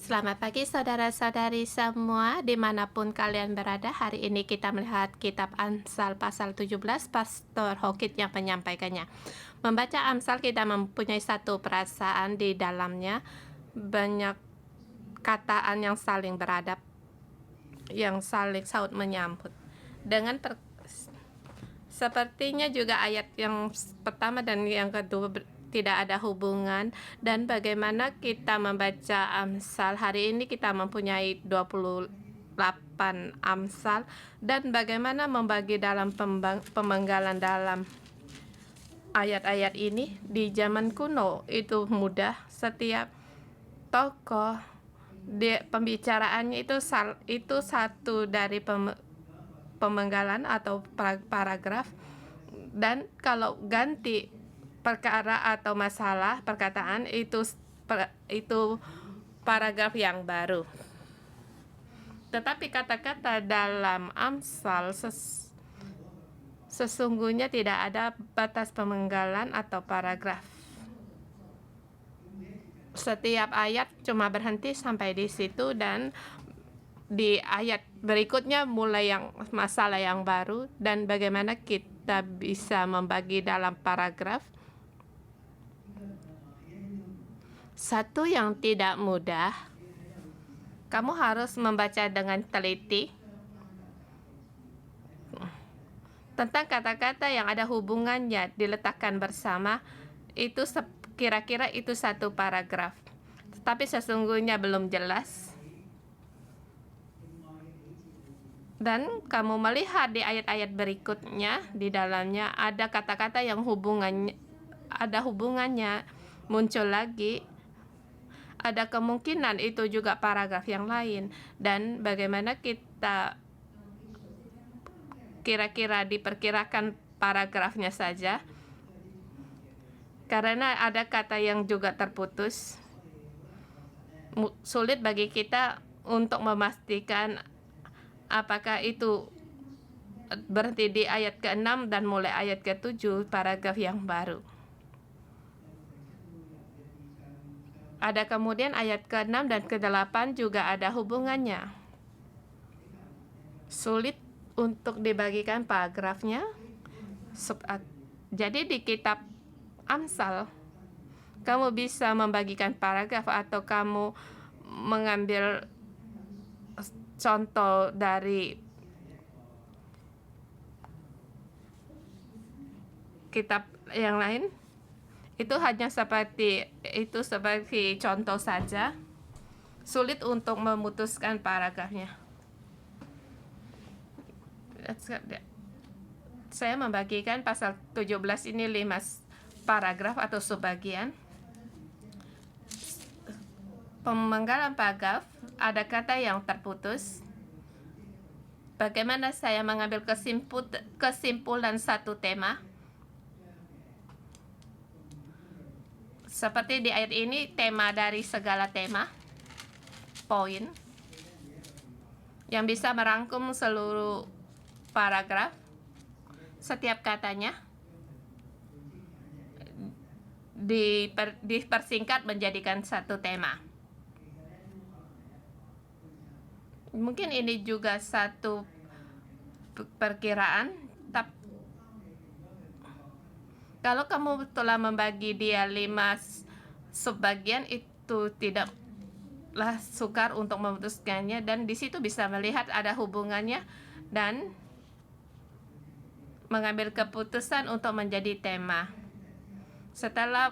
Selamat pagi saudara-saudari semua, dimanapun kalian berada. Hari ini kita melihat kitab Amsal pasal 17, Pastor Hokit yang menyampaikannya. Membaca Amsal kita mempunyai satu perasaan di dalamnya, banyak kataan yang saling beradab, yang saling saut menyambut. Sepertinya juga ayat yang pertama dan yang kedua tidak ada hubungan, dan bagaimana kita membaca Amsal. Hari ini kita mempunyai 28 Amsal, dan bagaimana membagi dalam pemenggalan dalam ayat-ayat ini. Di zaman kuno itu mudah, setiap tokoh pembicaraannya itu satu dari pemenggalan atau paragraf, dan kalau ganti perkara atau masalah perkataan itu paragraf yang baru. Tetapi kata-kata dalam Amsal sesungguhnya tidak ada batas pemenggalan atau paragraf. Setiap ayat cuma berhenti sampai di situ, dan di ayat berikutnya mulai yang masalah yang baru, dan bagaimana kita bisa membagi dalam paragraf. Satu yang tidak mudah, kamu harus membaca dengan teliti tentang kata-kata yang ada hubungannya diletakkan bersama. Itu kira-kira itu satu paragraf, tetapi sesungguhnya belum jelas. Dan kamu melihat di ayat-ayat berikutnya, di dalamnya ada kata-kata yang ada hubungannya muncul lagi. Ada kemungkinan itu juga paragraf yang lain, dan bagaimana kita kira-kira diperkirakan paragrafnya saja, karena ada kata yang juga terputus. Sulit bagi kita untuk memastikan apakah itu berhenti di ayat ke-6 dan mulai ayat ke-7 paragraf yang baru. Ada kemudian ayat ke-6 dan ke-8 juga ada hubungannya. Sulit untuk dibagikan paragrafnya. Jadi di kitab Amsal, kamu bisa membagikan paragraf atau kamu mengambil contoh dari kitab yang lain. Itu hanya seperti contoh saja. Sulit untuk memutuskan paragrafnya. Saya membagikan pasal 17 ini 5 paragraf atau subbagian. Pemenggalan paragraf, ada kata yang terputus. Bagaimana saya mengambil kesimpulan satu tema? Seperti di ayat ini, tema dari segala tema, poin, yang bisa merangkum seluruh paragraf. Setiap katanya dipersingkat menjadikan satu tema. Mungkin ini juga satu perkiraan, tapi kalau kamu telah membagi dia 5 subbagian, itu tidaklah sukar untuk memutuskannya, dan di situ bisa melihat ada hubungannya dan mengambil keputusan untuk menjadi tema. Setelah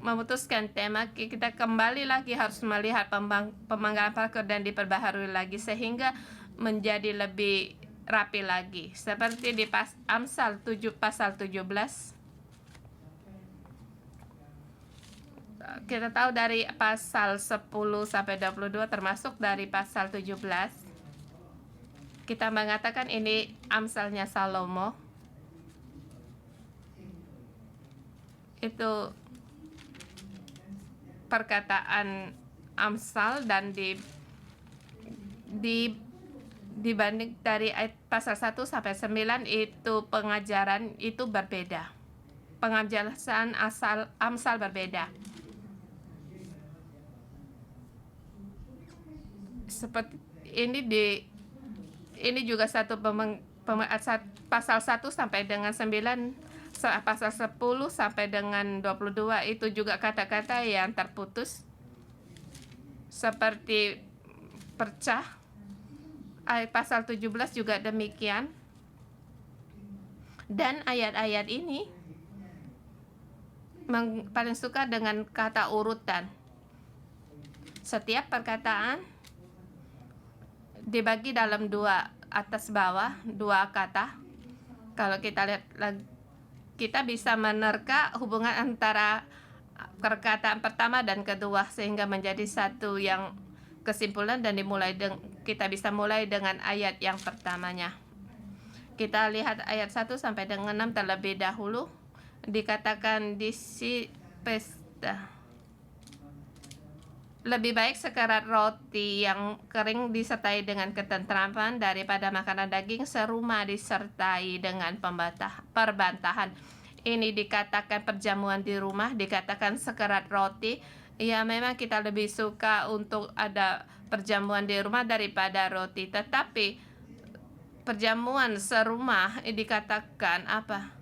memutuskan tema, kita kembali lagi harus melihat pemanggalan paragraf dan diperbaharui lagi sehingga menjadi lebih rapi lagi. Seperti di Amsal pasal 17. Kita tahu dari pasal 10 sampai 22, termasuk dari pasal 17. Kita mengatakan ini Amsalnya Salomo. Itu perkataan Amsal, dan dibanding dari ayat pasal 1 sampai 9 itu pengajaran itu berbeda. Penjelasan Amsal berbeda. seperti ini juga satu pasal 1 sampai dengan 9, pasal 10 sampai dengan 22 itu juga kata-kata yang terputus seperti pecah. Pasal 17 juga demikian. Dan ayat-ayat ini paling suka dengan kata urutan. Setiap perkataan dibagi dalam dua, atas bawah, dua kata. Kalau kita lihat, kita bisa menerka hubungan antara perkataan pertama dan kedua sehingga menjadi satu yang kesimpulan, dan kita bisa mulai dengan ayat yang pertamanya. Kita lihat ayat 1 sampai dengan 6 terlebih dahulu. Dikatakan di pesta. Lebih baik sekerat roti yang kering disertai dengan ketentraman daripada makanan daging serumah disertai dengan perbantahan. Ini dikatakan perjamuan di rumah, dikatakan sekerat roti. Ya, memang kita lebih suka untuk ada perjamuan di rumah daripada roti. Tetapi perjamuan serumah dikatakan apa?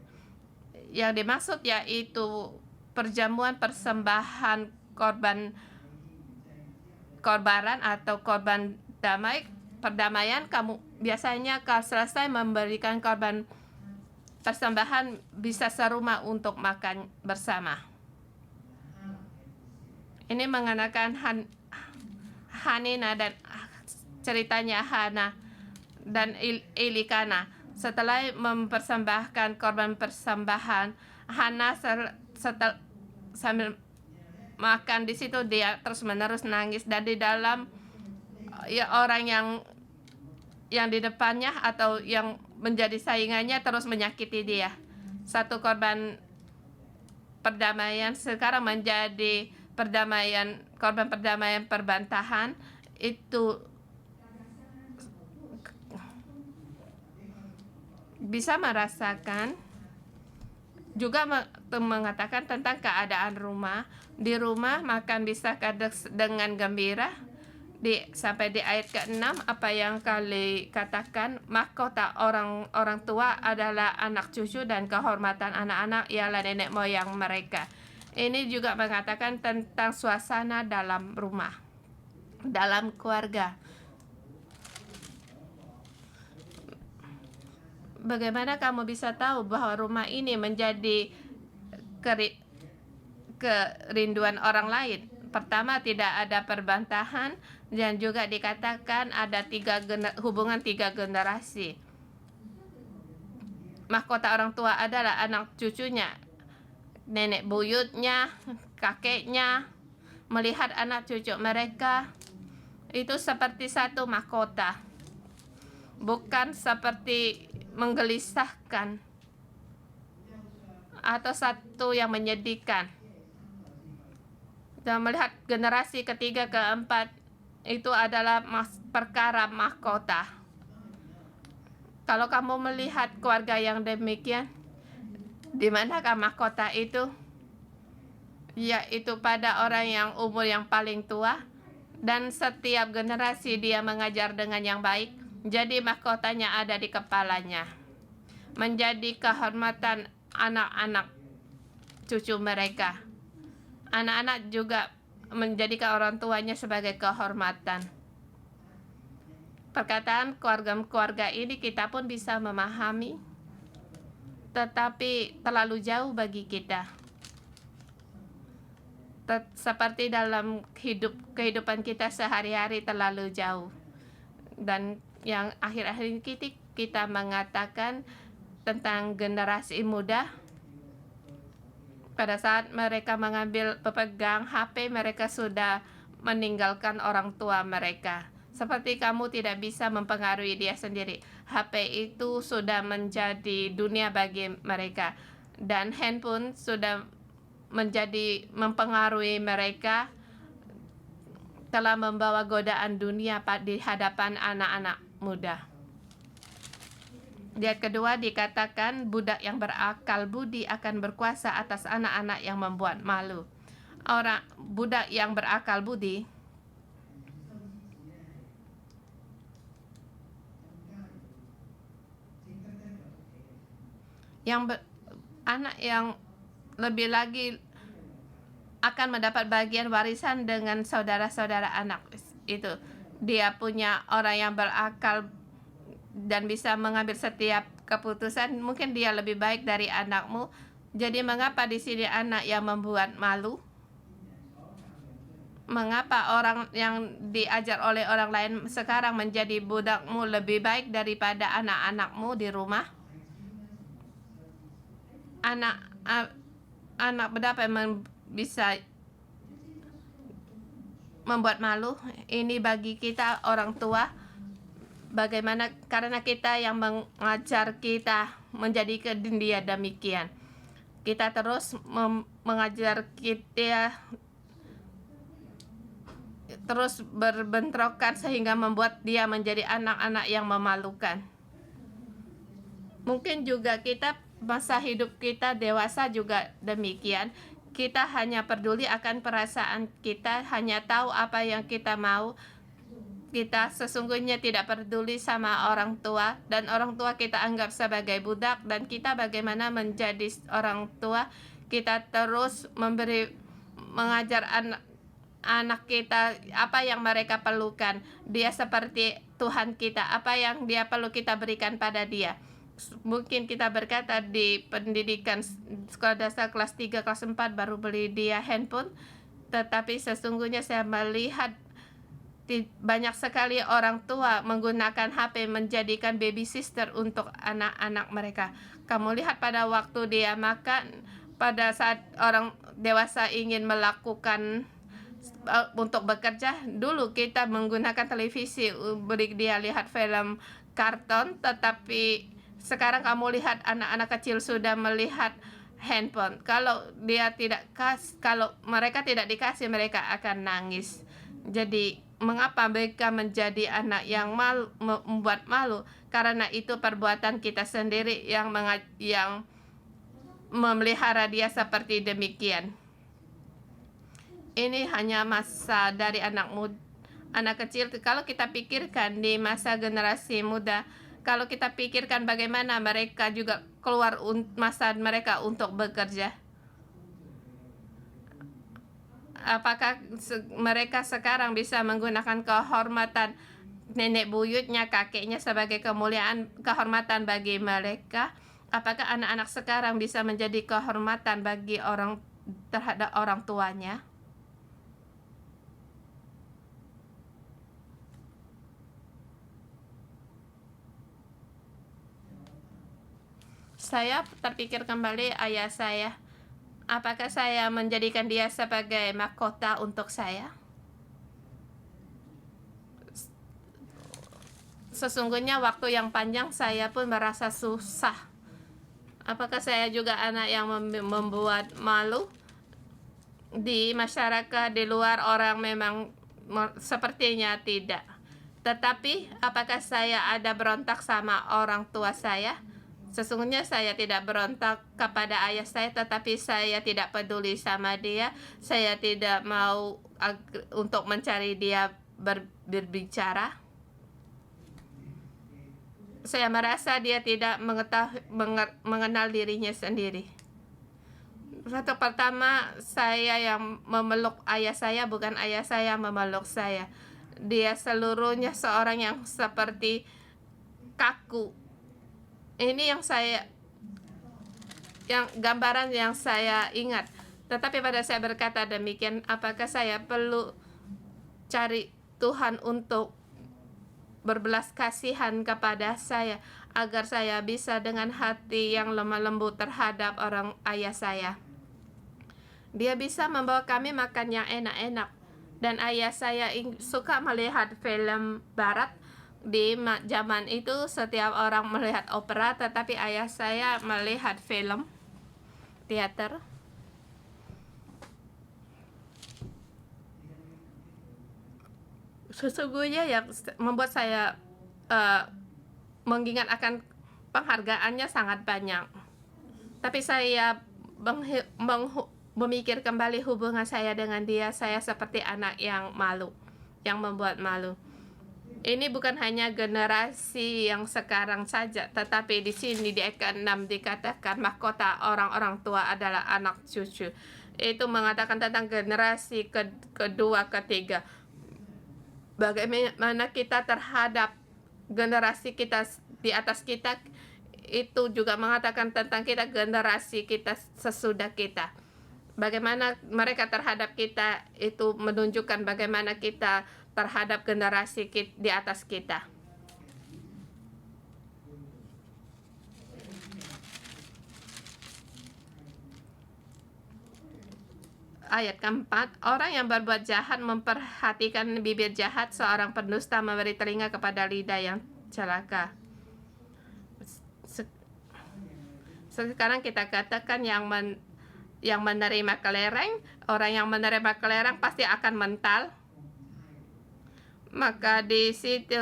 Yang dimaksud yaitu perjamuan persembahan korbaran atau korban perdamaian. Kamu biasanya kalau selesai memberikan korban persembahan bisa serumah untuk makan bersama. Ini mengenakan Hanina dan ceritanya Hana dan Elikana. Setelah mempersembahkan korban persembahan, Hana sambil makan di situ dia terus-menerus nangis, dan di dalam orang yang di depannya atau yang menjadi saingannya terus menyakiti dia. Satu korban perdamaian sekarang menjadi korban perdamaian perbantahan. Itu bisa merasakan juga mengatakan tentang keadaan rumah. Di rumah makan bisa dengan gembira. Sampai di ayat ke-6 apa yang kali katakan, mahkota orang tua adalah anak cucu dan kehormatan anak-anak ialah nenek moyang mereka. Ini juga mengatakan tentang suasana dalam rumah, dalam keluarga. Bagaimana kamu bisa tahu bahwa rumah ini menjadi kerinduan orang lain? Pertama, tidak ada perbantahan, dan juga dikatakan ada hubungan 3 generasi. Mahkota orang tua adalah anak cucunya, nenek buyutnya, kakeknya, melihat anak cucu mereka. Itu seperti satu mahkota, bukan seperti menggelisahkan atau satu yang menyedihkan. Dan melihat generasi ketiga, keempat, itu adalah perkara mahkota. Kalau kamu melihat keluarga yang demikian, di manakah mahkota itu? Yaitu pada orang yang umur yang paling tua, dan setiap generasi dia mengajar dengan yang baik. Jadi mahkotanya ada di kepalanya, menjadi kehormatan anak-anak cucu mereka. Anak-anak juga menjadikan orang tuanya sebagai kehormatan. Perkataan keluarga ini kita pun bisa memahami, tetapi terlalu jauh bagi kita. Seperti dalam kehidupan kita sehari-hari terlalu jauh. Dan yang akhir-akhir ini kita mengatakan tentang generasi muda. Pada saat mereka pepegang HP, mereka sudah meninggalkan orang tua mereka. Seperti kamu tidak bisa mempengaruhi dia sendiri. HP itu sudah menjadi dunia bagi mereka. Dan handphone sudah mempengaruhi mereka, telah membawa godaan dunia di hadapan anak-anak muda. Di ayat kedua dikatakan budak yang berakal budi akan berkuasa atas anak-anak yang membuat malu. Budak yang berakal budi anak yang lebih lagi akan mendapat bagian warisan dengan saudara-saudara anak itu. Dia punya orang yang berakal dan bisa mengambil setiap keputusan. Mungkin dia lebih baik dari anakmu. Jadi mengapa di sini anak yang membuat malu? Mengapa orang yang diajar oleh orang lain sekarang menjadi budakmu lebih baik daripada anak-anakmu di rumah? Anak berapa yang bisa membuat malu? Ini bagi kita orang tua. Bagaimana karena kita yang mengajar kita menjadikan dia demikian. Kita terus mengajar kita terus berbentrokan sehingga membuat dia menjadi anak-anak yang memalukan. Mungkin juga kita masa hidup kita dewasa juga demikian. Kita hanya peduli akan perasaan kita, hanya tahu apa yang kita mau. Kita sesungguhnya tidak peduli sama orang tua, dan orang tua kita anggap sebagai budak, dan kita bagaimana menjadi orang tua, kita terus mengajar anak kita apa yang mereka perlukan. Dia seperti Tuhan kita, apa yang dia perlu kita berikan pada dia. Mungkin kita berkata di pendidikan sekolah dasar kelas 3, kelas 4 baru beli dia handphone, tetapi sesungguhnya saya melihat banyak sekali orang tua menggunakan HP menjadikan baby sister untuk anak-anak mereka. Kamu lihat pada waktu dia makan, pada saat orang dewasa ingin melakukan untuk bekerja, dulu kita menggunakan televisi beri dia lihat film karton, tetapi sekarang kamu lihat anak-anak kecil sudah melihat handphone. Kalau mereka tidak dikasih, mereka akan nangis. Jadi mengapa mereka menjadi anak yang membuat malu? Karena itu perbuatan kita sendiri yang memelihara dia seperti demikian. Ini hanya masa dari anak kecil. Kalau kita pikirkan di masa generasi muda, kalau kita pikirkan bagaimana mereka juga keluar masa mereka untuk bekerja. Apakah mereka sekarang bisa menggunakan kehormatan nenek buyutnya, kakeknya sebagai kehormatan bagi mereka? Apakah anak-anak sekarang bisa menjadi kehormatan bagi terhadap orang tuanya? Saya terpikir kembali ayah saya. Apakah saya menjadikan dia sebagai mahkota untuk saya? Sesungguhnya waktu yang panjang saya pun merasa susah. Apakah saya juga anak yang membuat malu? Di masyarakat di luar orang memang sepertinya tidak. Tetapi apakah saya ada berontak sama orang tua saya? Sesungguhnya saya tidak berontak kepada ayah saya, tetapi saya tidak peduli sama dia. Saya tidak mau untuk mencari dia berbicara. Saya merasa dia tidak mengenal dirinya sendiri. Waktu pertama saya yang memeluk ayah saya, bukan ayah saya memeluk saya. Dia seluruhnya seorang yang seperti kaku. Ini gambaran yang saya ingat. Tetapi pada saya berkata demikian, apakah saya perlu cari Tuhan untuk berbelas kasihan kepada saya, agar saya bisa dengan hati yang lemah lembut terhadap orang ayah saya. Dia bisa membawa kami makan yang enak-enak. Dan ayah saya suka melihat film barat. Di zaman itu setiap orang melihat opera, tetapi ayah saya melihat film teater. Sesungguhnya yang membuat saya mengingat akan penghargaannya sangat banyak. Tapi saya memikir kembali hubungan saya dengan dia, saya seperti anak yang malu, yang membuat malu. Ini bukan hanya generasi yang sekarang saja, tetapi di sini di ayat ke-6 dikatakan mahkota orang-orang tua adalah anak cucu. Itu mengatakan tentang generasi kedua, ketiga. Bagaimana kita terhadap generasi kita di atas kita, itu juga mengatakan tentang kita, generasi kita sesudah kita. Bagaimana mereka terhadap kita, itu menunjukkan bagaimana kita terhadap generasi di atas kita. Ayat keempat, orang yang berbuat jahat memperhatikan bibir jahat, seorang pendusta memberi telinga kepada lidah yang celaka. Sekarang kita katakan yang menerima kelereng, orang yang menerima kelereng pasti akan mental. Maka di situ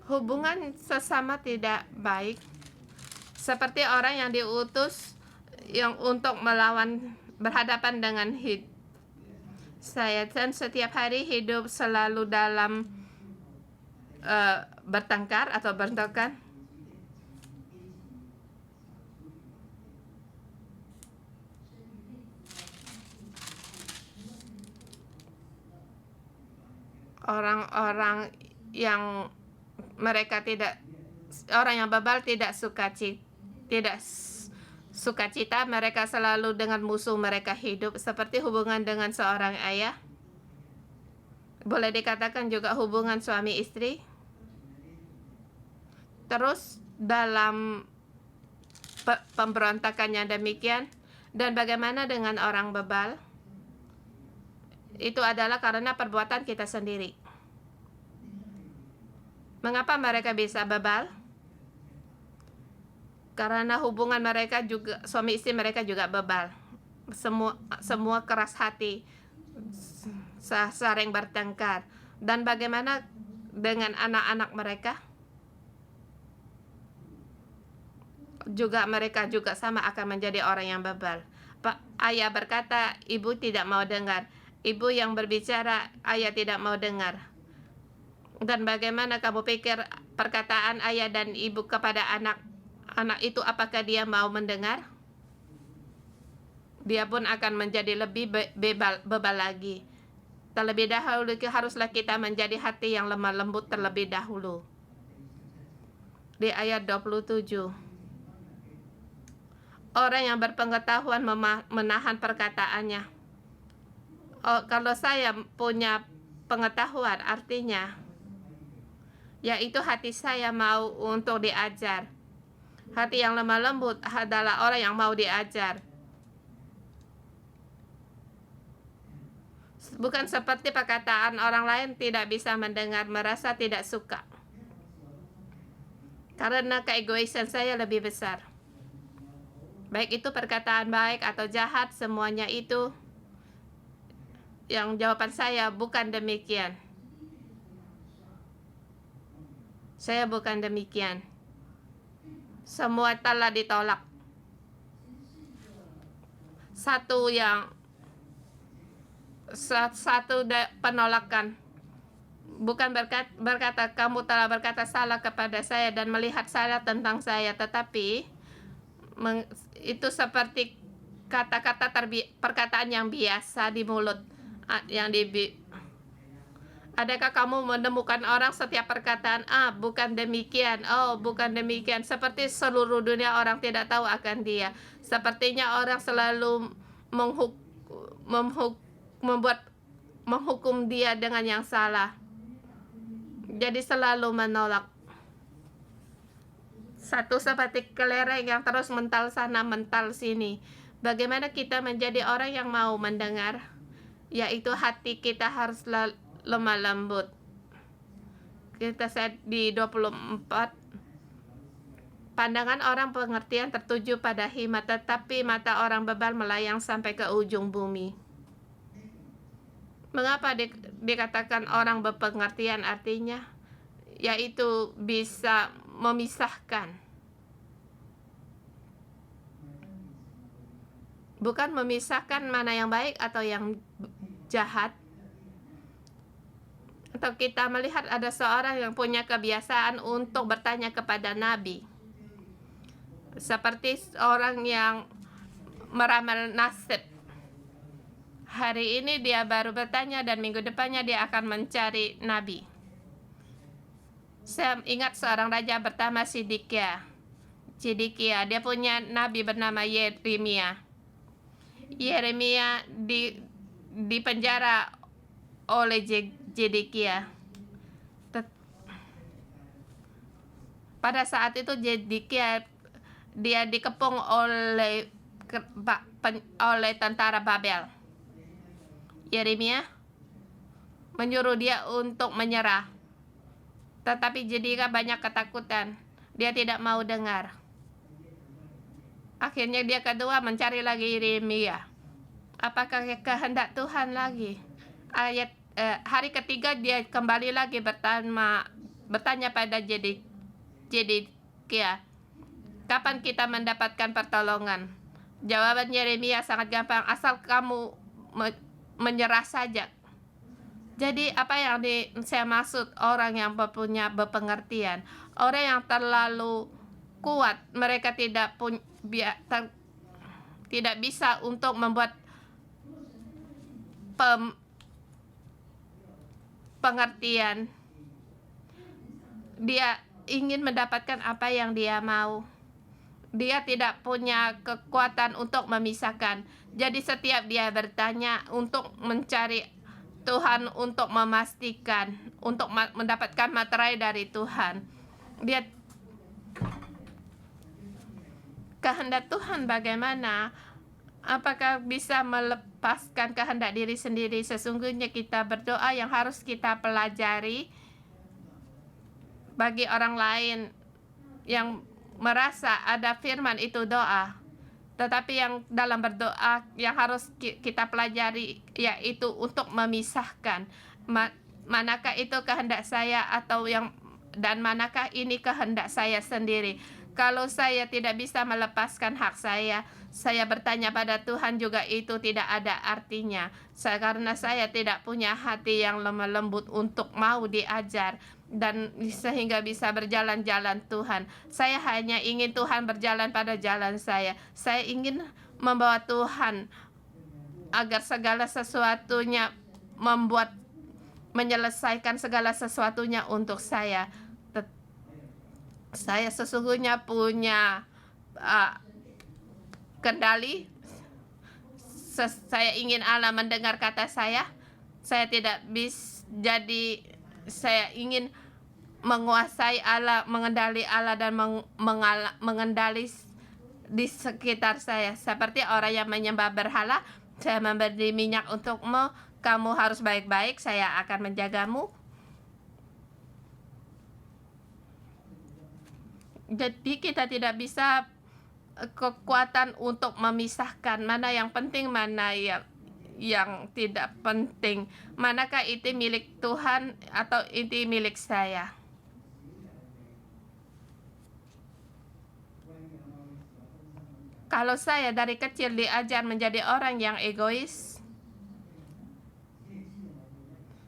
hubungan sesama tidak baik, seperti orang yang diutus yang untuk melawan, berhadapan dengan saya, dan setiap hari hidup selalu dalam bertengkar atau bentrokan. Orang-orang yang mereka tidak, orang yang bebal tidak sukacita, mereka selalu dengan musuh mereka hidup, seperti hubungan dengan seorang ayah. Boleh dikatakan juga hubungan suami istri. Terus dalam pemberontakannya demikian. Dan bagaimana dengan orang bebal? Itu adalah karena perbuatan kita sendiri. Mengapa mereka bisa bebal? Karena hubungan mereka juga, suami istri mereka juga bebal. Semua keras hati, sering bertengkar. Dan bagaimana dengan anak-anak mereka? Juga mereka juga sama akan menjadi orang yang bebal. Ayah berkata, ibu tidak mau dengar. Ibu yang berbicara, ayah tidak mau dengar. Dan bagaimana kamu pikir perkataan ayah dan ibu kepada anak itu, apakah dia mau mendengar? Dia pun akan menjadi lebih bebal lagi. Terlebih dahulu haruslah kita menjadi hati yang lemah lembut terlebih dahulu. Di ayat 27, orang yang berpengetahuan menahan perkataannya. Kalau saya punya pengetahuan, artinya yaitu hati saya mau untuk diajar. Hati yang lemah lembut adalah orang yang mau diajar. Bukan seperti perkataan orang lain tidak bisa mendengar, merasa tidak suka. Karena keegoisan saya lebih besar. Baik itu perkataan baik atau jahat, semuanya itu, yang jawaban saya bukan demikian. Saya bukan demikian. Semua telah ditolak. Satu penolakan. Bukan berkata kamu telah berkata salah kepada saya dan melihat salah tentang saya, tetapi itu seperti kata-kata perkataan yang biasa di mulut. Adakah kamu menemukan orang setiap perkataan, bukan demikian, oh bukan demikian, seperti seluruh dunia orang tidak tahu akan dia. Sepertinya orang selalu menghukum dia dengan yang salah. Jadi selalu menolak. Satu seperti kelereng yang terus mental sana mental sini. Bagaimana kita menjadi orang yang mau mendengar? Yaitu hati kita harus lemah lembut. Kita set di 24. Pandangan orang pengertian tertuju pada hikmat, tetapi mata orang bebal melayang sampai ke ujung bumi. Mengapa dikatakan orang berpengertian? Artinya yaitu bisa memisahkan, bukan memisahkan mana yang baik atau yang jahat. Atau kita melihat ada seorang yang punya kebiasaan untuk bertanya kepada nabi, seperti orang yang meramal nasib. Hari ini dia baru bertanya dan minggu depannya dia akan mencari nabi. Saya ingat seorang raja bernama Sidikia. Dia punya nabi bernama Yeremia. Yeremia di penjara oleh Zedekia. Pada saat itu Zedekia dia dikepung oleh tentara Babel. Yeremia menyuruh dia untuk menyerah, tetapi Zedekia banyak ketakutan. Dia tidak mau dengar. Akhirnya dia kedua mencari lagi Yeremia. Apakah kehendak Tuhan lagi? Hari ketiga dia kembali lagi bertanya pada Zedekia, kapan kita mendapatkan pertolongan? Jawaban Yeremia sangat gampang, asal kamu menyerah saja. Jadi apa yang saya maksud orang yang punya berpengertian, orang yang terlalu kuat, mereka tidak bisa untuk membuat pengertian. Dia ingin mendapatkan apa yang dia mau. Dia tidak punya kekuatan untuk memisahkan. Jadi setiap dia bertanya untuk mencari Tuhan, untuk memastikan, untuk mendapatkan materai dari Tuhan. Dia kehendak Tuhan bagaimana? Apakah bisa melepaskan kehendak diri sendiri? Sesungguhnya kita berdoa yang harus kita pelajari bagi orang lain yang merasa ada firman itu doa. Tetapi yang dalam berdoa yang harus kita pelajari yaitu untuk memisahkan. Manakah itu kehendak saya atau dan manakah ini kehendak saya sendiri? Kalau saya tidak bisa melepaskan hak saya bertanya pada Tuhan juga itu tidak ada artinya. Karena saya tidak punya hati yang lemah lembut untuk mau diajar dan sehingga bisa berjalan-jalan Tuhan. Saya hanya ingin Tuhan berjalan pada jalan saya. Saya ingin membawa Tuhan agar segala sesuatunya menyelesaikan segala sesuatunya untuk saya. Saya sesungguhnya punya kendali. Saya ingin Allah mendengar kata saya. Saya tidak bisa saya ingin menguasai Allah, mengendali Allah dan mengendali di sekitar saya. Seperti orang yang menyembah berhala, saya memberi minyak untukmu, kamu harus baik-baik, saya akan menjagamu. Jadi kita tidak bisa kekuatan untuk memisahkan mana yang penting, mana yang tidak penting. Manakah itu milik Tuhan atau itu milik saya? Kalau saya dari kecil diajar menjadi orang yang egois,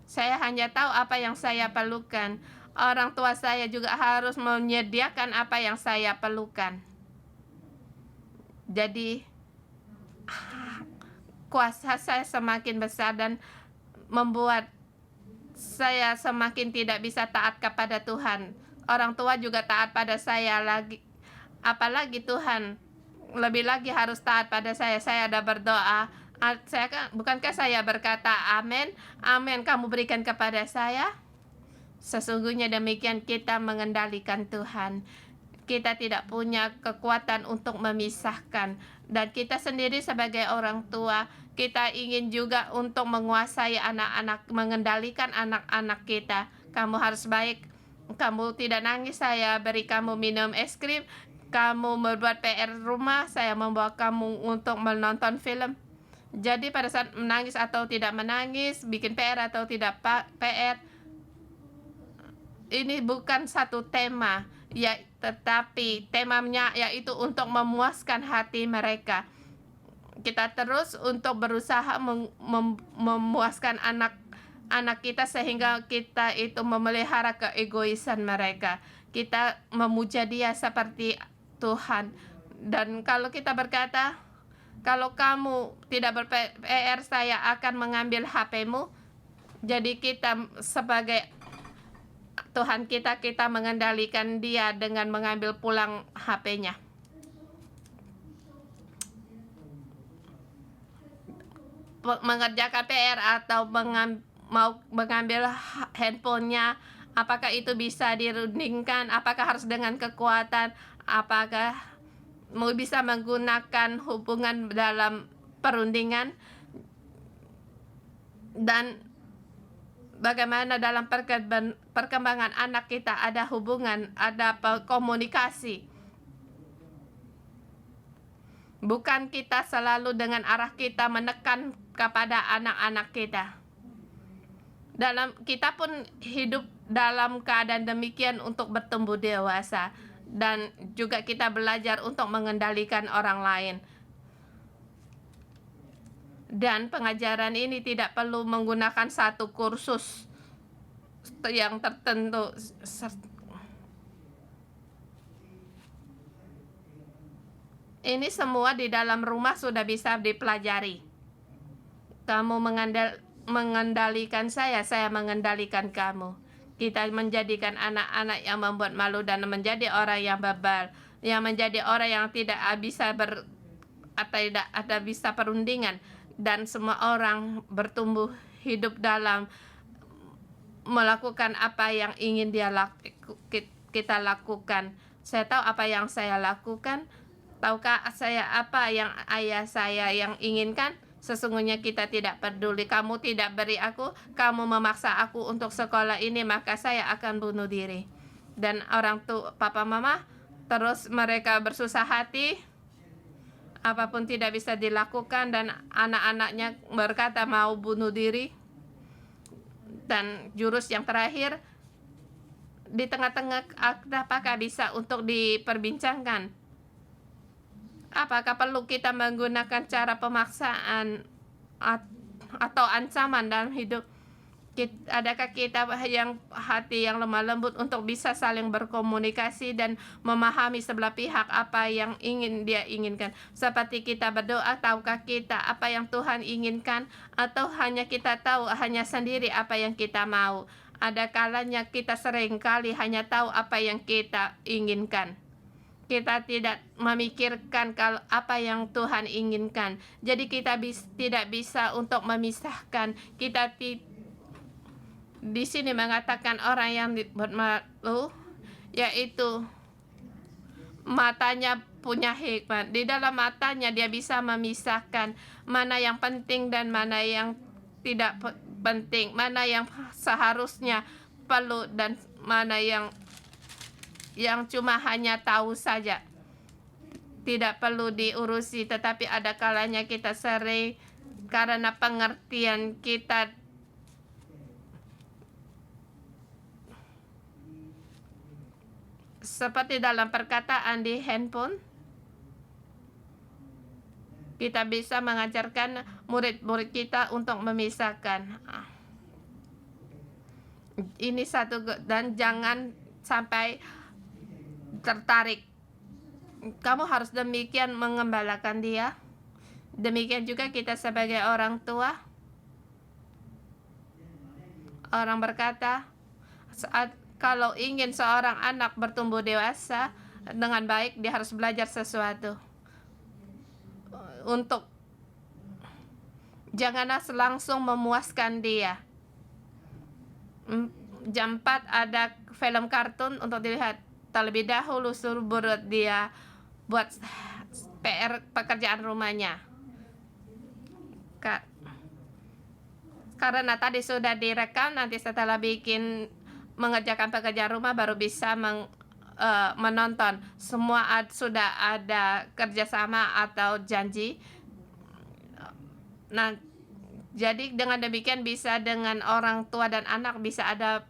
saya hanya tahu apa yang saya perlukan. Orang tua saya juga harus menyediakan apa yang saya perlukan. Jadi kuasa saya semakin besar dan membuat saya semakin tidak bisa taat kepada Tuhan. Orang tua juga taat pada saya lagi. Apalagi Tuhan lebih lagi harus taat pada saya. Saya ada berdoa. Bukankah saya berkata amin? Amin kamu berikan kepada saya? Sesungguhnya demikian kita mengendalikan Tuhan. Kita tidak punya kekuatan untuk memisahkan. Dan kita sendiri sebagai orang tua, kita ingin juga untuk menguasai anak-anak, mengendalikan anak-anak kita. Kamu harus baik, kamu tidak nangis, saya beri kamu minum es krim. Kamu membuat PR rumah, saya membawa kamu untuk menonton film. Jadi pada saat menangis atau tidak menangis, bikin PR atau tidak PR, ini bukan satu tema, ya, tetapi temanya yaitu untuk memuaskan hati mereka. Kita terus untuk berusaha memuaskan anak-anak kita sehingga kita itu memelihara keegoisan mereka. Kita memuja dia seperti Tuhan. Dan kalau kita berkata, kalau kamu tidak ber-PR, saya akan mengambil HP-mu. Jadi kita sebagai Tuhan kita mengendalikan dia dengan mengambil pulang HP-nya. Mengerjakan PR atau mau mengambil handphonenya, apakah itu bisa dirundingkan, apakah harus dengan kekuatan, apakah mau bisa menggunakan hubungan dalam perundingan, dan bagaimana dalam perkembangan anak kita ada hubungan, ada komunikasi. Bukan kita selalu dengan arah kita menekan kepada anak-anak kita. Kita pun hidup dalam keadaan demikian untuk bertumbuh dewasa, dan juga kita belajar untuk mengendalikan orang lain. Dan pengajaran ini tidak perlu menggunakan satu kursus yang tertentu. Ini semua di dalam rumah sudah bisa dipelajari. Kamu mengendalikan saya mengendalikan kamu. Kita menjadikan anak-anak yang membuat malu dan menjadi orang yang bebal, yang menjadi orang yang tidak bisa atau tidak ada bisa perundingan, dan semua orang bertumbuh hidup dalam melakukan apa yang ingin kita lakukan. Saya tahu apa yang saya lakukan. Tahukah saya apa yang ayah saya yang inginkan? Sesungguhnya kita tidak peduli. Kamu tidak beri aku, kamu memaksa aku untuk sekolah ini, maka saya akan bunuh diri. Dan orang tua, papa mama, terus mereka bersusah hati, apapun tidak bisa dilakukan, dan anak-anaknya berkata mau bunuh diri. Dan jurus yang terakhir, di tengah-tengah, apakah bisa untuk diperbincangkan? Apakah perlu kita menggunakan cara pemaksaan atau ancaman dalam hidup? Adakah kita yang hati yang lemah lembut untuk bisa saling berkomunikasi dan memahami sebelah pihak apa yang ingin dia inginkan? Seperti kita berdoa, tahukah kita apa yang Tuhan inginkan? Atau hanya kita tahu hanya sendiri apa yang kita mau? Ada kalanya kita seringkali hanya tahu apa yang kita inginkan. Kita tidak memikirkan kalau apa yang Tuhan inginkan. Jadi kita tidak bisa untuk memisahkan. Kita di sini mengatakan orang yang bermalu, yaitu matanya punya hikmat. Di dalam matanya dia bisa memisahkan mana yang penting dan mana yang tidak penting, mana yang seharusnya perlu dan mana yang cuma hanya tahu saja, tidak perlu diurusi. Tetapi ada kalanya kita sering karena pengertian kita seperti dalam perkataan di handphone, kita bisa mengajarkan murid-murid kita untuk memisahkan. Ini satu, dan jangan sampai tertarik. Kamu harus demikian mengembalakan dia. Demikian juga kita sebagai orang tua. Orang berkata, kalau ingin seorang anak bertumbuh dewasa dengan baik, dia harus belajar sesuatu. Untuk janganlah langsung memuaskan dia. Jam 4 ada film kartun untuk dilihat. Terlebih dahulu suruh dia buat PR pekerjaan rumahnya. Karena tadi sudah direkam, nanti setelah mengerjakan pekerjaan rumah baru bisa menonton. Semua sudah ada kerjasama atau janji. Nah, jadi dengan demikian bisa dengan orang tua dan anak bisa ada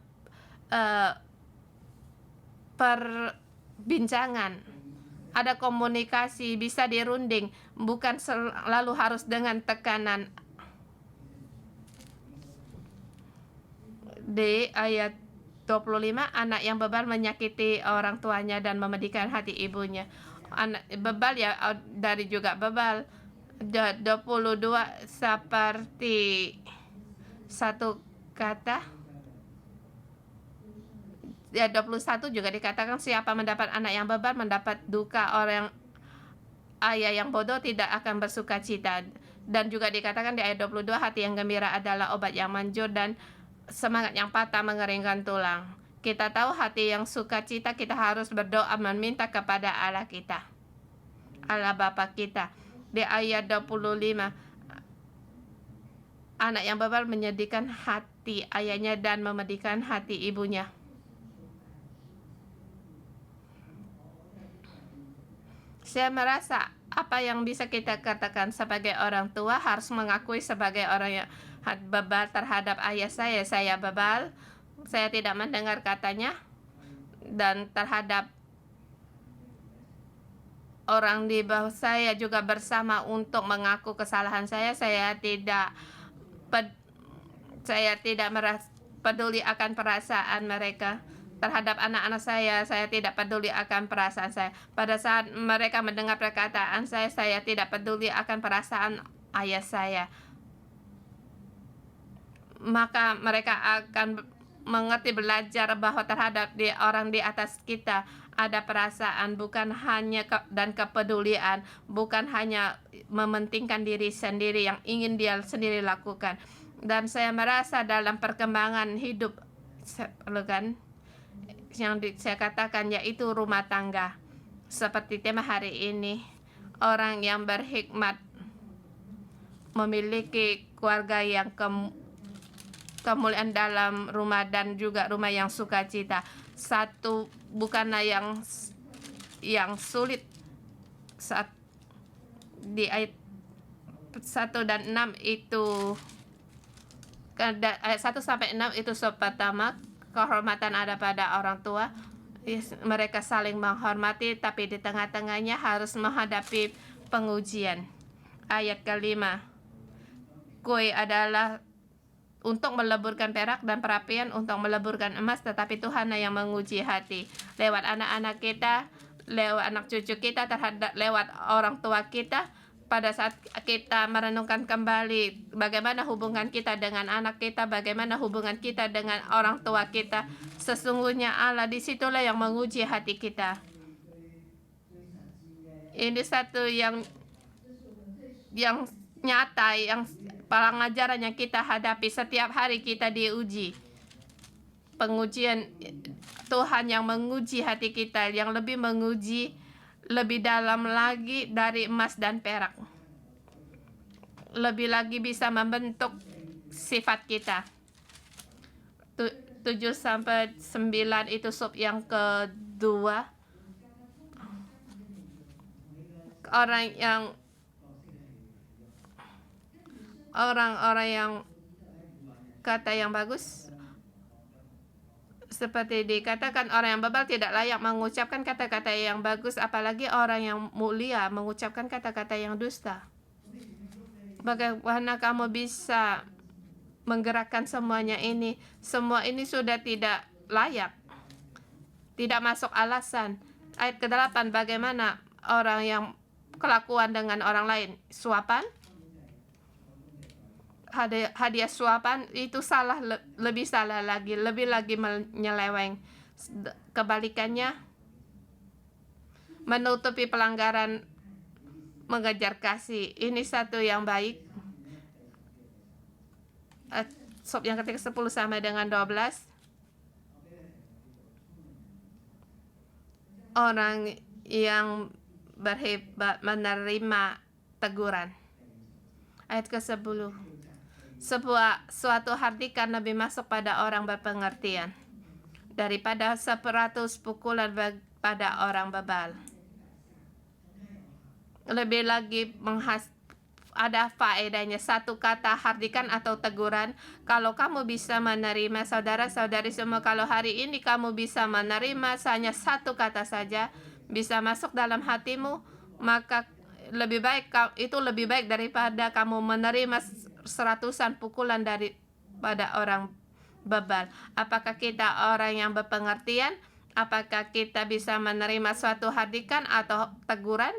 perbincangan, ada komunikasi, bisa dirunding, bukan selalu harus dengan tekanan. Di ayat 25, anak yang bebal menyakiti orang tuanya dan memedihkan hati ibunya. Anak bebal ya dari juga bebal. 22 seperti satu kata. Ya 21 juga dikatakan siapa mendapat anak yang bebal mendapat duka, orang ayah yang bodoh tidak akan bersuka cita. Dan juga dikatakan di ayat 22, hati yang gembira adalah obat yang manjur dan semangat yang patah mengeringkan tulang. Kita tahu hati yang sukacita kita harus berdoa meminta kepada Allah kita, Allah Bapa kita. Di ayat 25, anak yang bebal menyedihkan hati ayahnya dan memedihkan hati ibunya. Saya merasa apa yang bisa kita katakan sebagai orang tua harus mengakui sebagai orang yang bebal terhadap ayah saya. Saya bebal, saya tidak mendengar katanya, dan terhadap orang di bawah saya juga bersama untuk mengaku kesalahan saya. Saya tidak peduli akan perasaan mereka. Terhadap anak-anak saya tidak peduli akan perasaan saya. Pada saat mereka mendengar perkataan saya tidak peduli akan perasaan ayah saya. Maka mereka akan mengerti, belajar bahwa terhadap orang di atas kita ada perasaan, bukan hanya dan kepedulian, bukan hanya mementingkan diri sendiri yang ingin dia sendiri lakukan. Dan saya merasa dalam perkembangan hidup kan yang saya katakan yaitu rumah tangga, seperti tema hari ini, orang yang berhikmat memiliki keluarga yang kemuliaan dalam rumah dan juga rumah yang sukacita. Satu bukanlah yang sulit. Saat di ayat 1 dan 6 itu, ayat 1 sampai 6 itu pertama, kehormatan ada pada orang tua. Mereka saling menghormati, tapi di tengah-tengahnya harus menghadapi pengujian. Ayat kelima, kue adalah untuk meleburkan perak dan perapian untuk meleburkan emas, tetapi Tuhan yang menguji hati. Lewat anak-anak kita, lewat anak cucu kita, lewat orang tua kita, pada saat kita merenungkan kembali bagaimana hubungan kita dengan anak kita, bagaimana hubungan kita dengan orang tua kita, sesungguhnya Allah disitulah yang menguji hati kita. Ini satu yang nyata, yang pengajaran yang kita hadapi setiap hari. Kita diuji, pengujian Tuhan yang menguji hati kita, yang lebih menguji lebih dalam lagi dari emas dan perak, lebih lagi bisa membentuk sifat kita. 7 sampai 9 itu sub yang kedua, orang-orang yang kata yang bagus, seperti dikatakan orang yang bebal tidak layak mengucapkan kata-kata yang bagus, apalagi orang yang mulia mengucapkan kata-kata yang dusta. Bagaimana kamu bisa menggerakkan semuanya ini? Semua ini sudah tidak layak, tidak masuk alasan. Ayat ke-8, bagaimana orang yang kelakuan dengan orang lain, suapan, hadiah suapan itu salah, lebih salah lagi, lebih lagi menyeleweng. Kebalikannya, menutupi pelanggaran, mengejar kasih, ini satu yang baik. Sub yang ketiga 10 sampai dengan 12, orang yang berhebat menerima teguran. Ayat ke-10, suatu hardikan lebih masuk pada orang berpengertian daripada 100 pukulan pada orang bebal. Lebih lagi ada faedahnya. Satu kata hardikan atau teguran. Kalau kamu bisa menerima, saudara-saudari semua, kalau hari ini kamu bisa menerima hanya satu kata saja, bisa masuk dalam hatimu, maka itu lebih baik daripada kamu menerima seratusan pukulan daripada orang bebal. Apakah kita orang yang berpengertian? Apakah kita bisa menerima suatu hardikan atau teguran?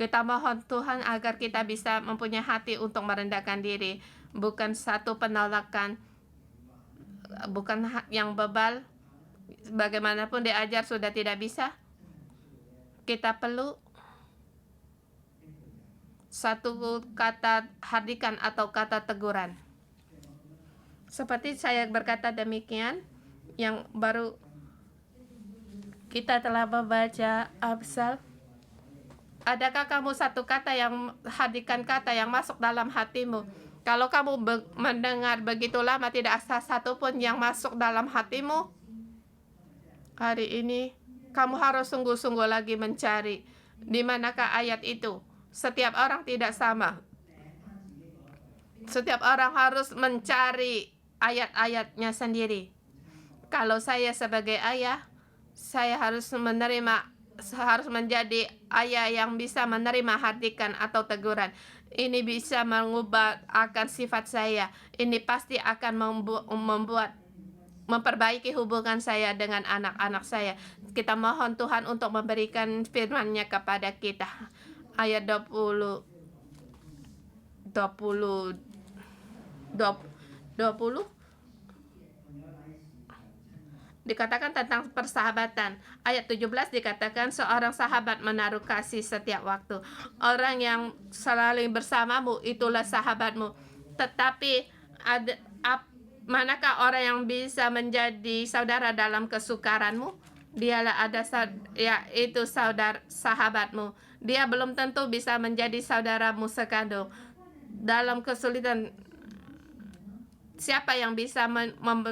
Kita mohon Tuhan agar kita bisa mempunyai hati untuk merendahkan diri, bukan satu penolakan, bukan yang bebal. Bagaimanapun diajar sudah tidak bisa. Kita perlu satu kata hardikan atau kata teguran. Seperti saya berkata demikian, yang baru kita telah membaca Amsal. Adakah kamu satu kata yang hardikan, kata yang masuk dalam hatimu? Kalau kamu mendengar begitu lama tidak ada satupun yang masuk dalam hatimu, hari ini kamu harus sungguh-sungguh lagi mencari di manakah ayat itu. Setiap orang tidak sama. Setiap orang harus mencari ayat-ayatnya sendiri. Kalau saya sebagai ayah, saya harus menjadi ayah yang bisa menerima hardikan atau teguran. Ini bisa mengubah akan sifat saya. Ini pasti akan memperbaiki hubungan saya dengan anak-anak saya. Kita mohon Tuhan untuk memberikan firman-Nya kepada kita. Ayat 20 dikatakan tentang persahabatan. Ayat 17 dikatakan seorang sahabat menaruh kasih setiap waktu. Orang yang selalu bersamamu itulah sahabatmu. Tetapi manakah orang yang bisa menjadi saudara dalam kesukaranmu? Dialah yaitu sahabatmu. Dia belum tentu bisa menjadi saudaramu sekandung. Dalam kesulitan, siapa yang bisa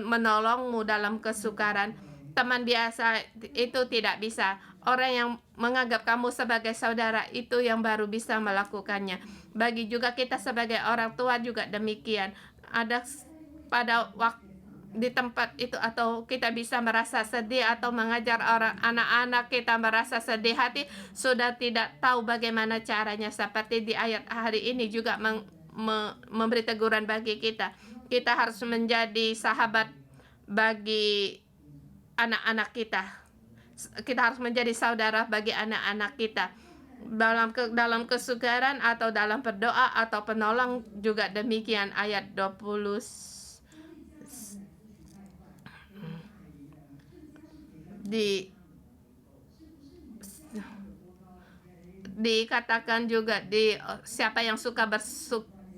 menolongmu dalam kesukaran? Teman biasa itu tidak bisa. Orang yang menganggap kamu sebagai saudara itu yang baru bisa melakukannya. Bagi juga kita sebagai orang tua juga demikian. Ada pada waktu di tempat itu, atau kita bisa merasa sedih atau mengajar anak-anak kita merasa sedih hati, sudah tidak tahu bagaimana caranya. Seperti di ayat hari ini juga memberi teguran bagi kita. Kita harus menjadi sahabat bagi anak-anak kita. Kita harus menjadi saudara bagi anak-anak kita. Dalam kesukaran atau dalam berdoa atau penolong juga demikian. Ayat 20 dikatakan juga siapa yang suka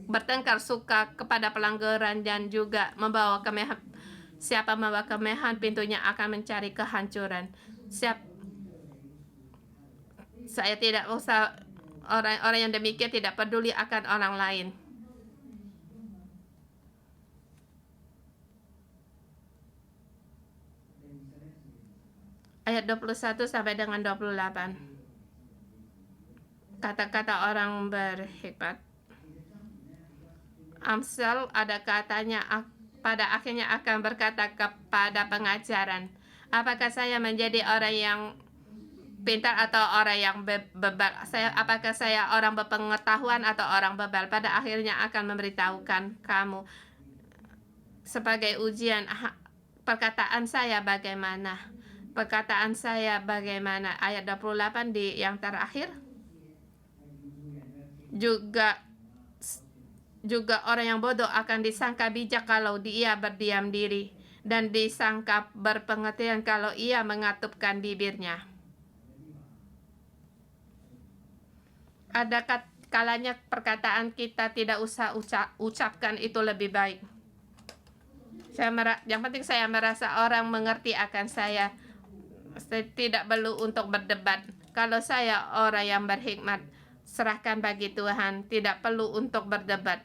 bertengkar suka kepada pelanggaran dan juga membawa kemehan. Siapa membawa kemehan, pintunya akan mencari kehancuran. Saya tidak usah, orang yang demikian tidak peduli akan orang lain. Ayat 21 sampai dengan 28. Kata-kata orang berhikmat. Amsal ada katanya pada akhirnya akan berkata kepada pengajaran, apakah saya menjadi orang yang pintar atau orang yang bebal? Apakah saya orang berpengetahuan atau orang bebal? Pada akhirnya akan memberitahukan kamu sebagai ujian perkataan saya bagaimana. Perkataan saya bagaimana. Ayat 28 di yang terakhir. Juga orang yang bodoh akan disangka bijak kalau dia berdiam diri, dan disangka berpengertian kalau ia mengatupkan bibirnya. Ada kalanya perkataan kita tidak usah ucapkan itu lebih baik. Yang penting saya merasa orang mengerti akan saya. Saya tidak perlu untuk berdebat. Kalau saya orang yang berhikmat, serahkan bagi Tuhan, tidak perlu untuk berdebat.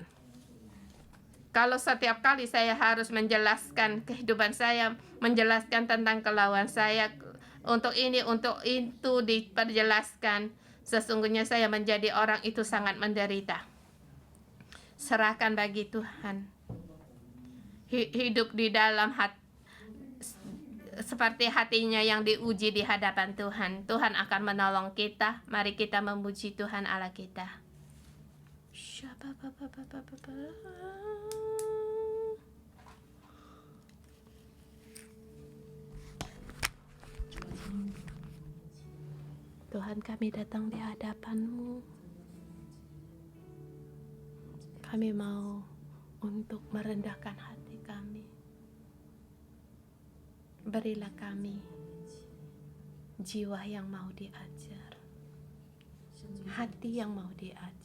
Kalau setiap kali saya harus menjelaskan kehidupan saya, menjelaskan tentang kelawan saya, untuk ini, untuk itu diperjelaskan, Sesungguhnya saya menjadi orang itu sangat menderita. Serahkan bagi Tuhan. Hidup di dalam seperti hatinya yang diuji di hadapan Tuhan. Tuhan akan menolong kita. Mari kita memuji Tuhan Allah kita. Tuhan, kami datang di hadapan-Mu. Kami mau untuk merendahkan hati kami. Berilah kami jiwa yang mau diajar, hati yang mau diajar.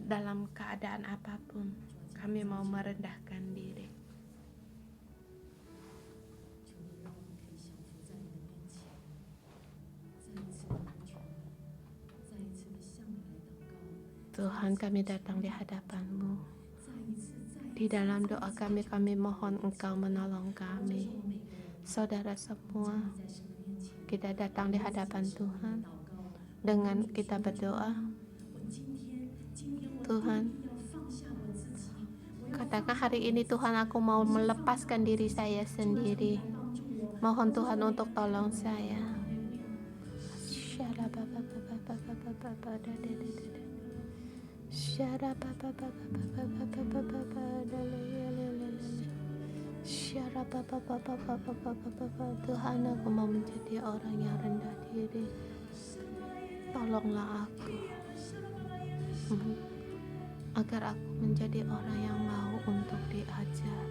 Dalam keadaan apapun, kami mau merendahkan diri. Tuhan, kami datang di hadapan-Mu. Di dalam doa kami mohon Engkau menolong kami. Saudara semua, kita datang di hadapan Tuhan. Dengan kita berdoa, Tuhan, katakan hari ini Tuhan, aku mau melepaskan diri saya sendiri. Mohon Tuhan untuk tolong saya. Tuhan, aku mau menjadi orang yang rendah diri. Tolonglah aku agar aku menjadi orang yang mau untuk diajar.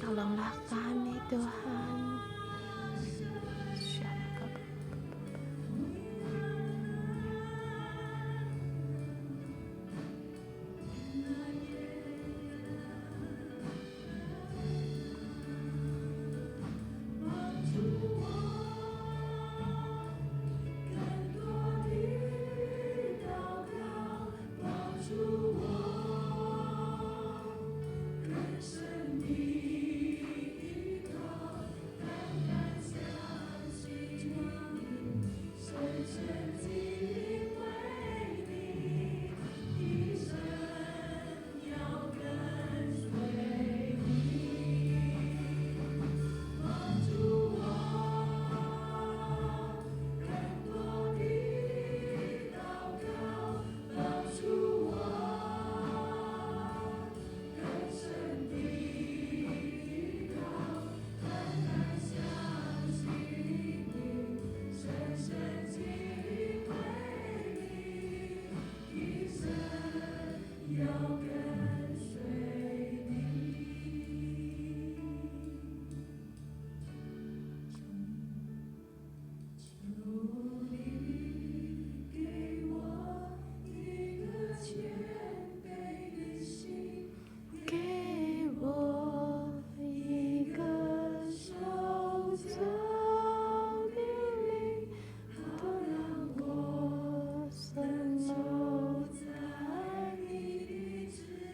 Tolonglah kami, Tuhan.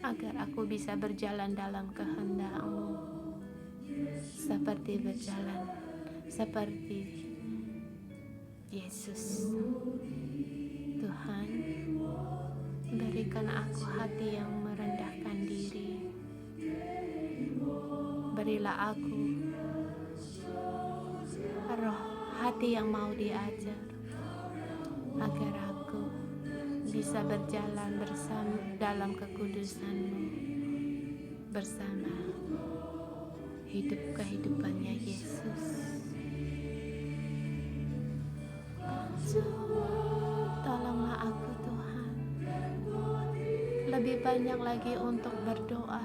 Agar aku bisa berjalan dalam kehendak-Mu, seperti Yesus. Tuhan, berikan aku hati yang merendahkan diri. Berilah aku roh hati yang mau diajar, agar aku bisa berjalan bersama dalam kekudusan-Mu, bersama hidup kehidupannya Yesus. Tolonglah aku, Tuhan, lebih banyak lagi untuk berdoa.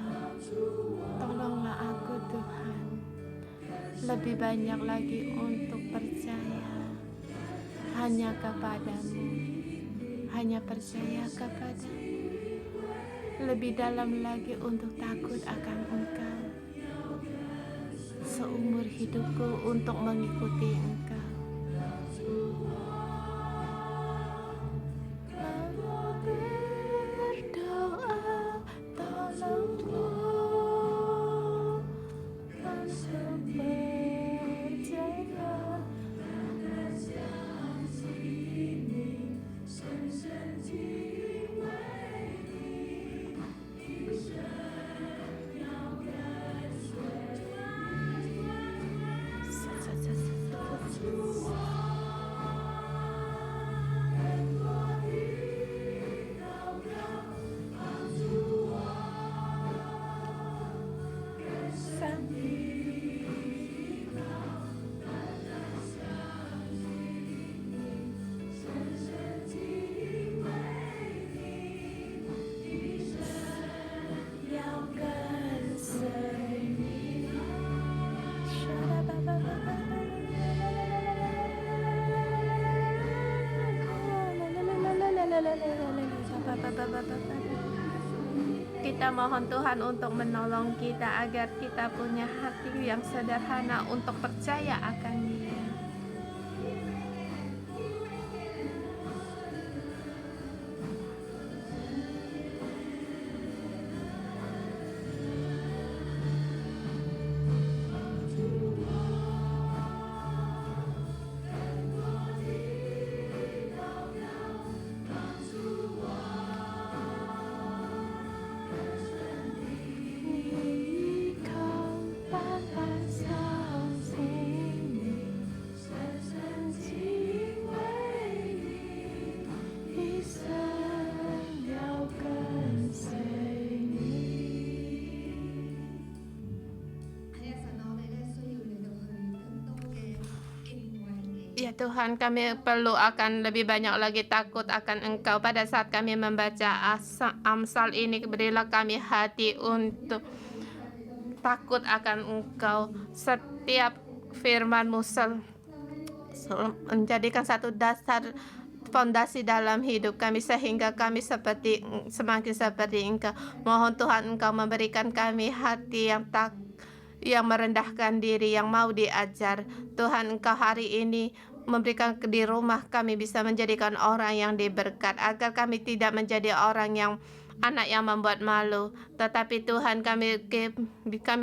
Tolonglah aku, Tuhan, lebih banyak lagi untuk percaya hanya kepadamu, hanya percaya kepadamu, lebih dalam lagi untuk takut akan Engkau. seumur hidupku untuk mengikuti Engkau. Berdoa, tolongku untuk percaya. Kita mohon Tuhan untuk menolong kita agar kita punya hati yang sederhana untuk percaya akan Dia. Ya Tuhan, kami perlu akan lebih banyak lagi takut akan Engkau. Pada saat kami membaca Amsal ini, berilah kami hati untuk takut akan Engkau. Setiap firman-Mu menjadikan satu dasar fondasi dalam hidup kami, sehingga kami semakin seperti Engkau. Mohon Tuhan Engkau memberikan kami hati yang merendahkan diri, yang mau diajar. Tuhan, Engkau hari ini memberikan di rumah kami bisa menjadikan orang yang diberkat, agar kami tidak menjadi orang yang anak yang membuat malu, tetapi Tuhan kami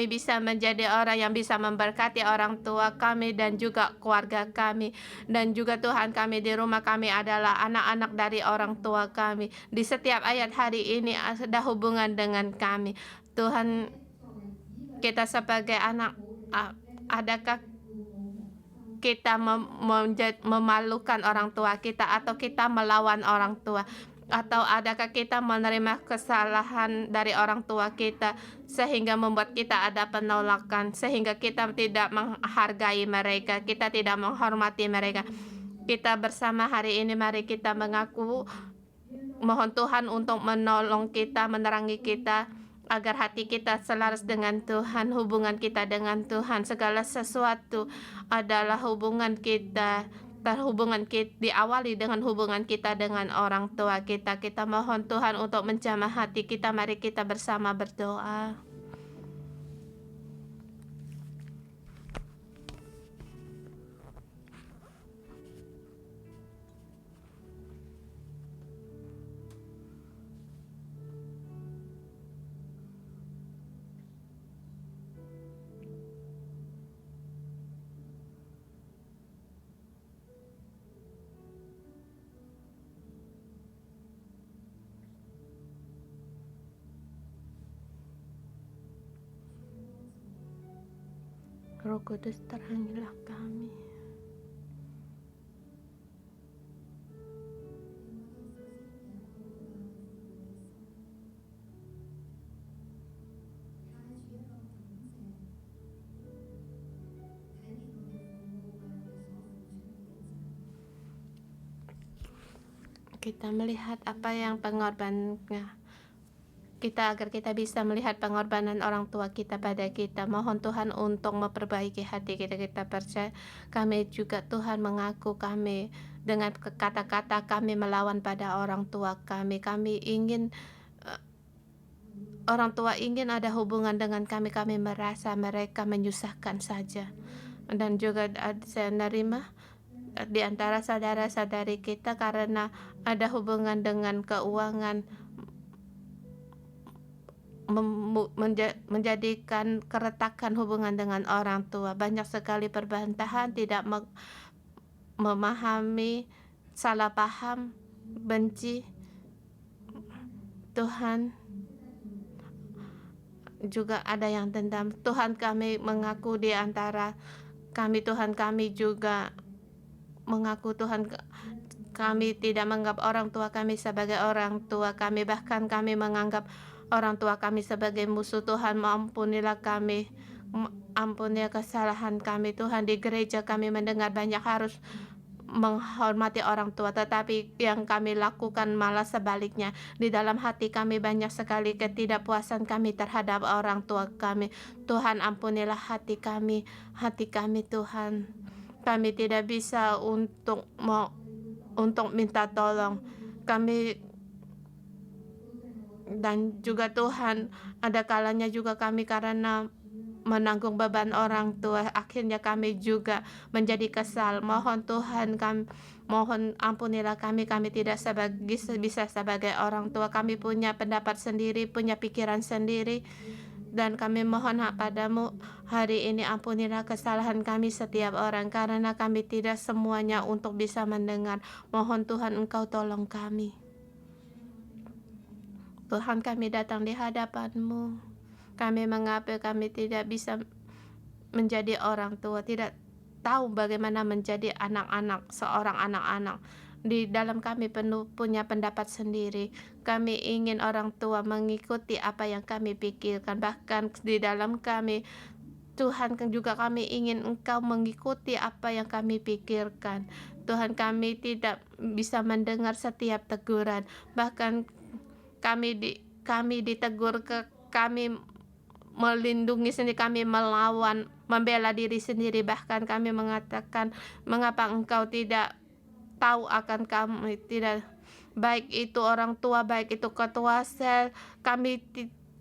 bisa menjadi orang yang bisa memberkati orang tua kami dan juga keluarga kami. Dan juga Tuhan, kami di rumah kami adalah anak-anak dari orang tua kami. Di setiap ayat hari ini ada hubungan dengan kami. Tuhan, kita sebagai anak, adakah kita memalukan orang tua kita, atau kita melawan orang tua, atau adakah kita menerima kesalahan dari orang tua kita sehingga membuat kita ada penolakan, sehingga kita tidak menghargai mereka, kita tidak menghormati mereka. Kita bersama hari ini, mari kita mengaku, mohon Tuhan untuk menolong kita, menerangi kita, agar hati kita selaras dengan Tuhan, hubungan kita dengan Tuhan. Segala sesuatu adalah hubungan kita diawali dengan hubungan kita dengan orang tua kita. Kita mohon Tuhan untuk menjamah hati kita. Mari kita bersama berdoa. Roh Kudus, terangilah kami. Kita melihat apa yang pengorbanannya kita, agar kita bisa melihat pengorbanan orang tua kita pada kita. Mohon Tuhan untuk memperbaiki hati kita. Kita percaya kami juga Tuhan mengaku kami dengan kata-kata kami melawan pada orang tua kami. Kami ingin orang tua ingin ada hubungan dengan kami, kami merasa mereka menyusahkan saja. Dan juga saya menerima di antara saudara-saudari kita karena ada hubungan dengan keuangan menjadikan keretakan hubungan dengan orang tua. Banyak sekali perbantahan, tidak memahami, salah paham, benci. Tuhan juga ada yang dendam. Tuhan kami mengaku di antara kami, Tuhan kami juga mengaku Tuhan kami tidak menganggap orang tua kami sebagai orang tua kami, bahkan kami menganggap orang tua kami sebagai musuh. Tuhan ampunilah kami, ampunilah kesalahan kami. Tuhan, di gereja kami mendengar banyak harus menghormati orang tua, tetapi yang kami lakukan malah sebaliknya. Di dalam hati kami banyak sekali ketidakpuasan kami terhadap orang tua kami. Tuhan, ampunilah hati kami Tuhan. Kami tidak bisa untuk minta tolong kami, dan juga Tuhan ada kalanya juga kami karena menanggung beban orang tua, akhirnya kami juga menjadi kesal. Mohon Tuhan, mohon ampunilah kami tidak bisa sebagai orang tua. Kami punya pendapat sendiri, punya pikiran sendiri, dan kami mohon padamu hari ini, ampunilah kesalahan kami setiap orang, karena kami tidak semuanya untuk bisa mendengar. Mohon Tuhan, Engkau tolong kami. Tuhan, kami datang di hadapan-Mu. Kami mengapa kami tidak bisa menjadi orang tua, tidak tahu bagaimana menjadi seorang anak-anak. Di dalam kami penuh punya pendapat sendiri. Kami ingin orang tua mengikuti apa yang kami pikirkan. Bahkan di dalam kami, Tuhan, juga kami ingin Engkau mengikuti apa yang kami pikirkan. Tuhan, kami tidak bisa mendengar setiap teguran. Bahkan kami ditegur, kami melindungi sendiri, kami melawan, membela diri sendiri. Bahkan kami mengatakan, mengapa Engkau tidak tahu akan kami, tidak, baik itu orang tua, baik itu ketua sel, kami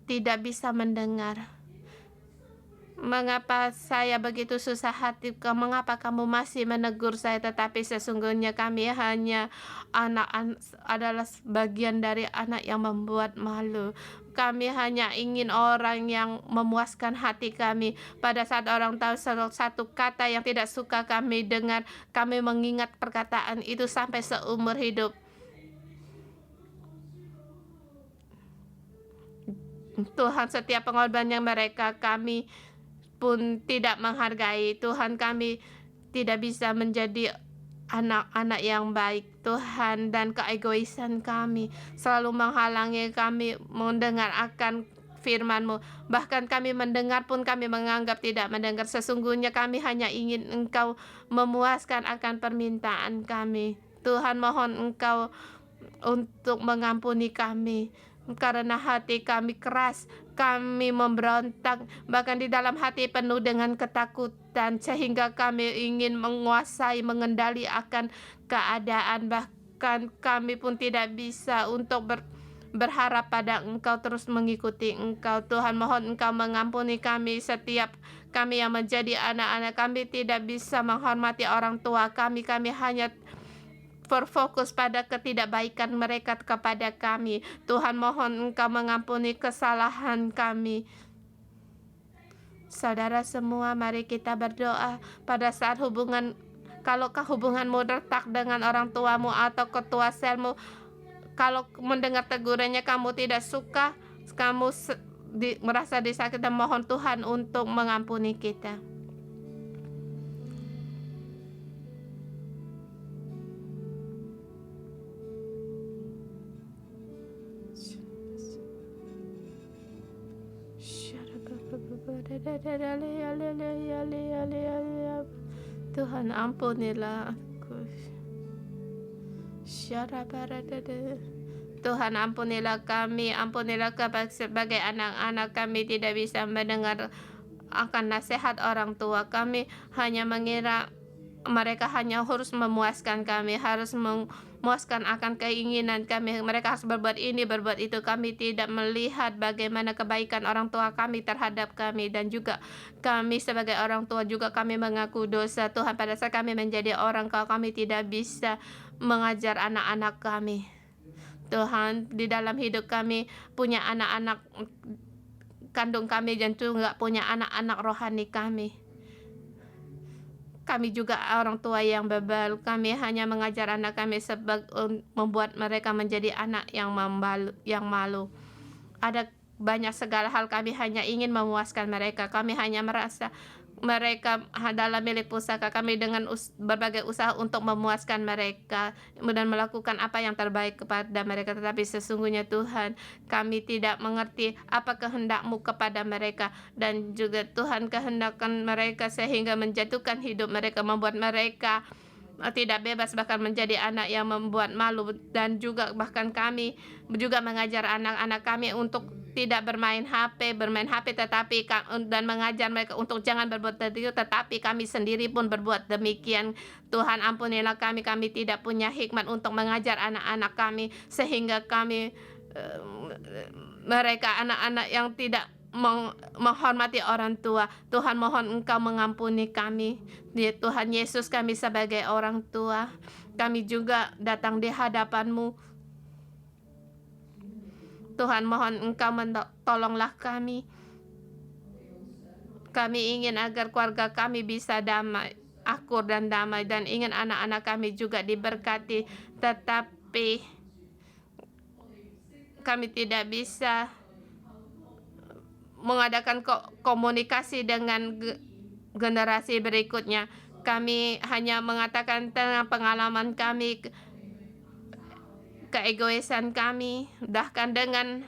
tidak bisa mendengar. Mengapa saya begitu susah hati? Mengapa kamu masih menegur saya? Tetapi sesungguhnya kami hanya adalah bagian dari anak yang membuat malu. Kami hanya ingin orang yang memuaskan hati kami. Pada saat orang tahu satu kata yang tidak suka kami dengar, kami mengingat perkataan itu sampai seumur hidup. Tuhan, setiap pengorbanan mereka kami pun tidak menghargai. Tuhan, kami tidak bisa menjadi anak-anak yang baik, Tuhan, dan keegoisan kami selalu menghalangi kami mendengar akan firman-Mu. Bahkan kami mendengar pun kami menganggap tidak mendengar. Sesungguhnya kami hanya ingin Engkau memuaskan akan permintaan kami. Tuhan, mohon Engkau untuk mengampuni kami, karena hati kami keras, kami memberontak, bahkan di dalam hati penuh dengan ketakutan, sehingga kami ingin menguasai, mengendali akan keadaan. Bahkan kami pun tidak bisa untuk berharap pada Engkau, terus mengikuti Engkau. Tuhan, mohon Engkau mengampuni kami, setiap kami yang menjadi anak-anak. Kami tidak bisa menghormati orang tua kami. Kami hanya berfokus pada ketidakbaikan mereka kepada kami. Tuhan, mohon Engkau mengampuni kesalahan kami. Saudara semua, mari kita berdoa. Pada saat kalaukah hubunganmu retak dengan orang tuamu atau ketua selmu, kalau mendengar tegurannya kamu tidak suka, kamu merasa disakiti, mohon Tuhan untuk mengampuni kita. Tuhan, ampunilah aku. Tuhan, ampunilah kami, ampunilah kami sebagai anak-anak. Kami tidak bisa mendengar akan nasihat orang tua. Kami hanya mengira mereka hanya harus memuaskan kami, harus memuaskan akan keinginan kami. Mereka harus berbuat ini, berbuat itu. Kami tidak melihat bagaimana kebaikan orang tua kami terhadap kami, dan juga kami sebagai orang tua juga kami mengaku dosa. Tuhan, pada saat kami menjadi orang Kau, kami tidak bisa mengajar anak-anak kami. Tuhan, di dalam hidup kami punya anak-anak kandung kami dan juga punya anak-anak rohani kami. Kami juga orang tua yang bebal. Kami hanya mengajar anak kami membuat mereka menjadi anak yang malu. Ada banyak segala hal, kami hanya ingin memuaskan mereka. Kami hanya merasa mereka adalah milik pusaka kami dengan berbagai usaha untuk memuaskan mereka dan melakukan apa yang terbaik kepada mereka. Tetapi sesungguhnya Tuhan, kami tidak mengerti apa kehendak-Mu kepada mereka, dan juga Tuhan kehendakkan mereka sehingga menjatuhkan hidup mereka, membuat mereka tidak bebas, bahkan menjadi anak yang membuat malu. Dan juga bahkan kami juga mengajar anak-anak kami untuk tidak bermain HP, tetapi dan mengajar mereka untuk jangan berbuat itu, tetapi kami sendiri pun berbuat demikian. Tuhan, ampunilah kami tidak punya hikmat untuk mengajar anak-anak kami, sehingga kami mereka anak-anak yang tidak menghormati orang tua. Tuhan, mohon Engkau mengampuni kami. Ya Tuhan Yesus, kami sebagai orang tua, kami juga datang di hadapan-Mu. Tuhan, mohon Engkau tolonglah kami. Kami ingin agar keluarga kami bisa damai, akur dan damai, dan ingin anak-anak kami juga diberkati. Tetapi kami tidak bisa mengadakan komunikasi dengan generasi berikutnya. Kami hanya mengatakan tentang pengalaman kami, keegoisan kami, bahkan dengan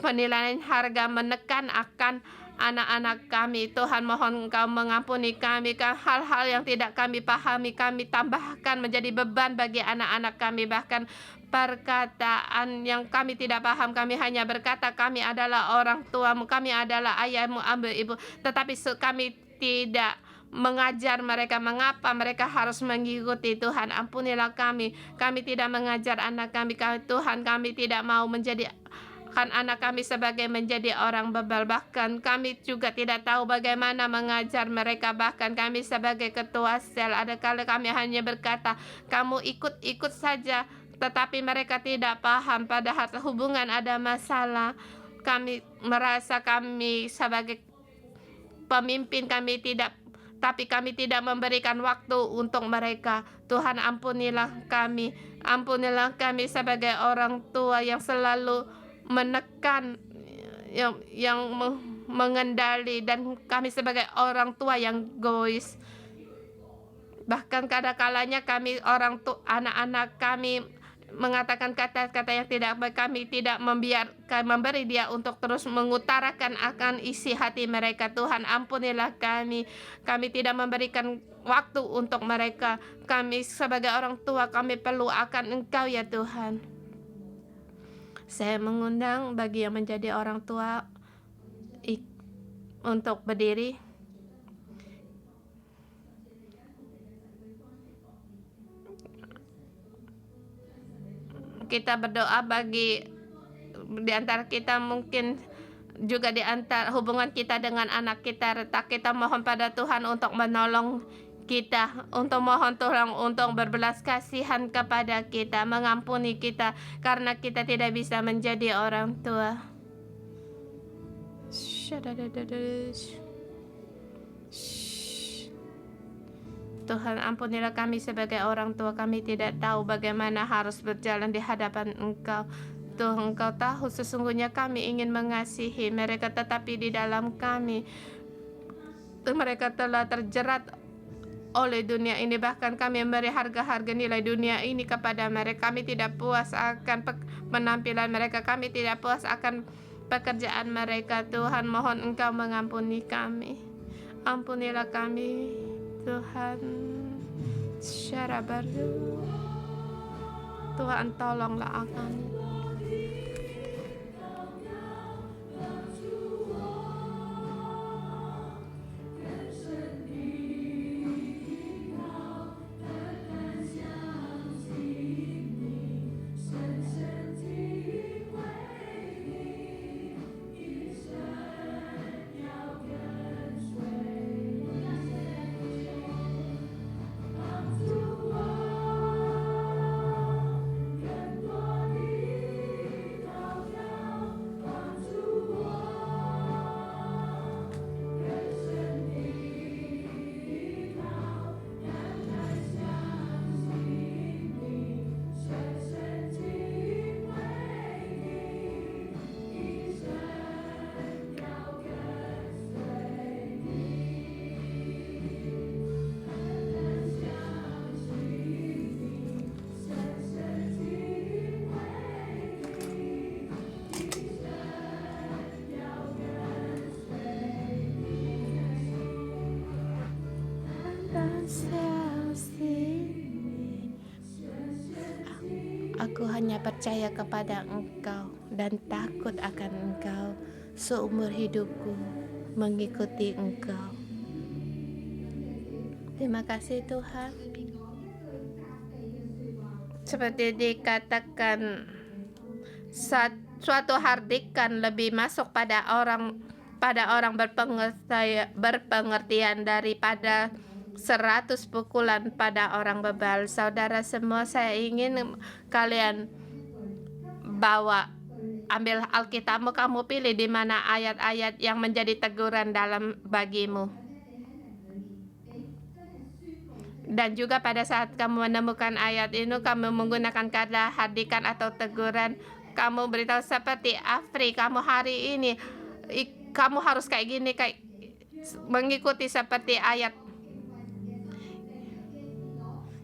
penilaian harga menekan akan anak-anak kami. Tuhan, mohon Engkau mengampuni kami. Hal-hal yang tidak kami pahami, kami tambahkan menjadi beban bagi anak-anak kami. Bahkan perkataan yang kami tidak paham, kami hanya berkata kami adalah orang tuamu, kami adalah ayahmu, ambil ibu. Tetapi kami tidak mengajar mereka mengapa mereka harus mengikuti. Tuhan, ampunilah kami tidak mengajar anak kami. Tuhan, kami tidak mau menjadi anak kami sebagai menjadi orang bebal. Bahkan kami juga tidak tahu bagaimana mengajar mereka. Bahkan kami sebagai ketua sel, ada kali kami hanya berkata, kamu ikut-ikut saja, tetapi mereka tidak paham. Padahal hubungan ada masalah. Kami merasa kami sebagai pemimpin tapi kami tidak memberikan waktu untuk mereka. Tuhan, ampunilah kami sebagai orang tua yang selalu menekan, yang mengendali, dan kami sebagai orang tua yang egois. Bahkan kadang-kalanya kami anak-anak kami mengatakan kata-kata yang tidak baik. Kami tidak memberi dia untuk terus mengutarakan akan isi hati mereka. Tuhan, ampunilah kami tidak memberikan waktu untuk mereka. Kami sebagai orang tua, kami perlu akan Engkau ya Tuhan. Saya mengundang bagi yang menjadi orang tua untuk berdiri. Kita berdoa bagi di antara kita, mungkin juga di antara hubungan kita dengan anak kita retak. Kita mohon pada Tuhan untuk menolong kita, untuk mohon Tuhan untuk berbelas kasihan kepada kita, mengampuni kita karena kita tidak bisa menjadi orang tua. Tuhan, ampunilah kami sebagai orang tua. Kami tidak tahu bagaimana harus berjalan di hadapan Engkau. Tuhan, Engkau tahu sesungguhnya kami ingin mengasihi mereka, tetapi di dalam kami mereka telah terjerat oleh dunia ini. Bahkan kami memberi harga-harga nilai dunia ini kepada mereka. Kami tidak puas akan penampilan mereka. Kami tidak puas akan pekerjaan mereka. Tuhan, mohon Engkau mengampuni kami. Ampunilah kami Tuhan secara baru. Tuhan, tolonglah kami. Aku hanya percaya kepada Engkau dan takut akan Engkau seumur hidupku mengikuti Engkau. Terima kasih Tuhan. Seperti dikatakan, suatu hardikan lebih masuk pada orang berpengertian daripada 100 pukulan pada orang bebal. Saudara semua, saya ingin kalian ambil Alkitabmu, kamu pilih di mana ayat-ayat yang menjadi teguran dalam bagimu. Dan juga pada saat kamu menemukan ayat ini, kamu menggunakan kata hardikan atau teguran, kamu beritahu seperti Afri, kamu hari ini kamu harus kayak gini, kayak mengikuti seperti ayat.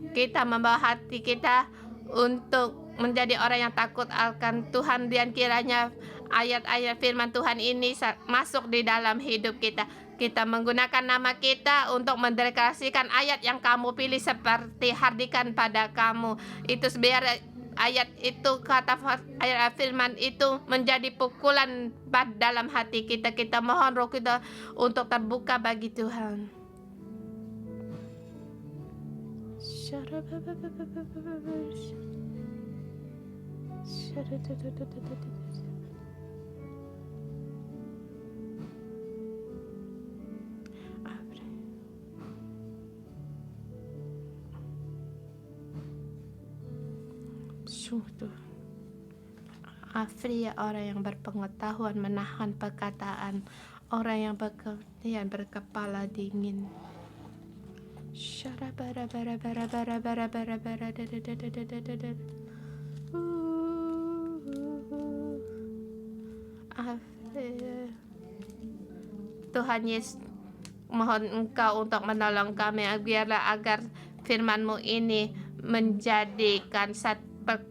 Kita membawa hati kita untuk menjadi orang yang takut akan Tuhan, dan kiranya ayat-ayat firman Tuhan ini masuk di dalam hidup kita. Kita menggunakan nama kita untuk mendeklarasikan ayat yang kamu pilih seperti hardikan pada kamu. Itu biar ayat itu, kata ayat firman itu menjadi pukulan dalam hati kita. Kita mohon roh kita untuk terbuka bagi Tuhan. Afri, orang yang berpengetahuan menahan perkataan, orang yang berkepala dingin. Tuhan Yesus, mohon Engkau untuk menolong kami, biarlah agar firman-Mu ini menjadikan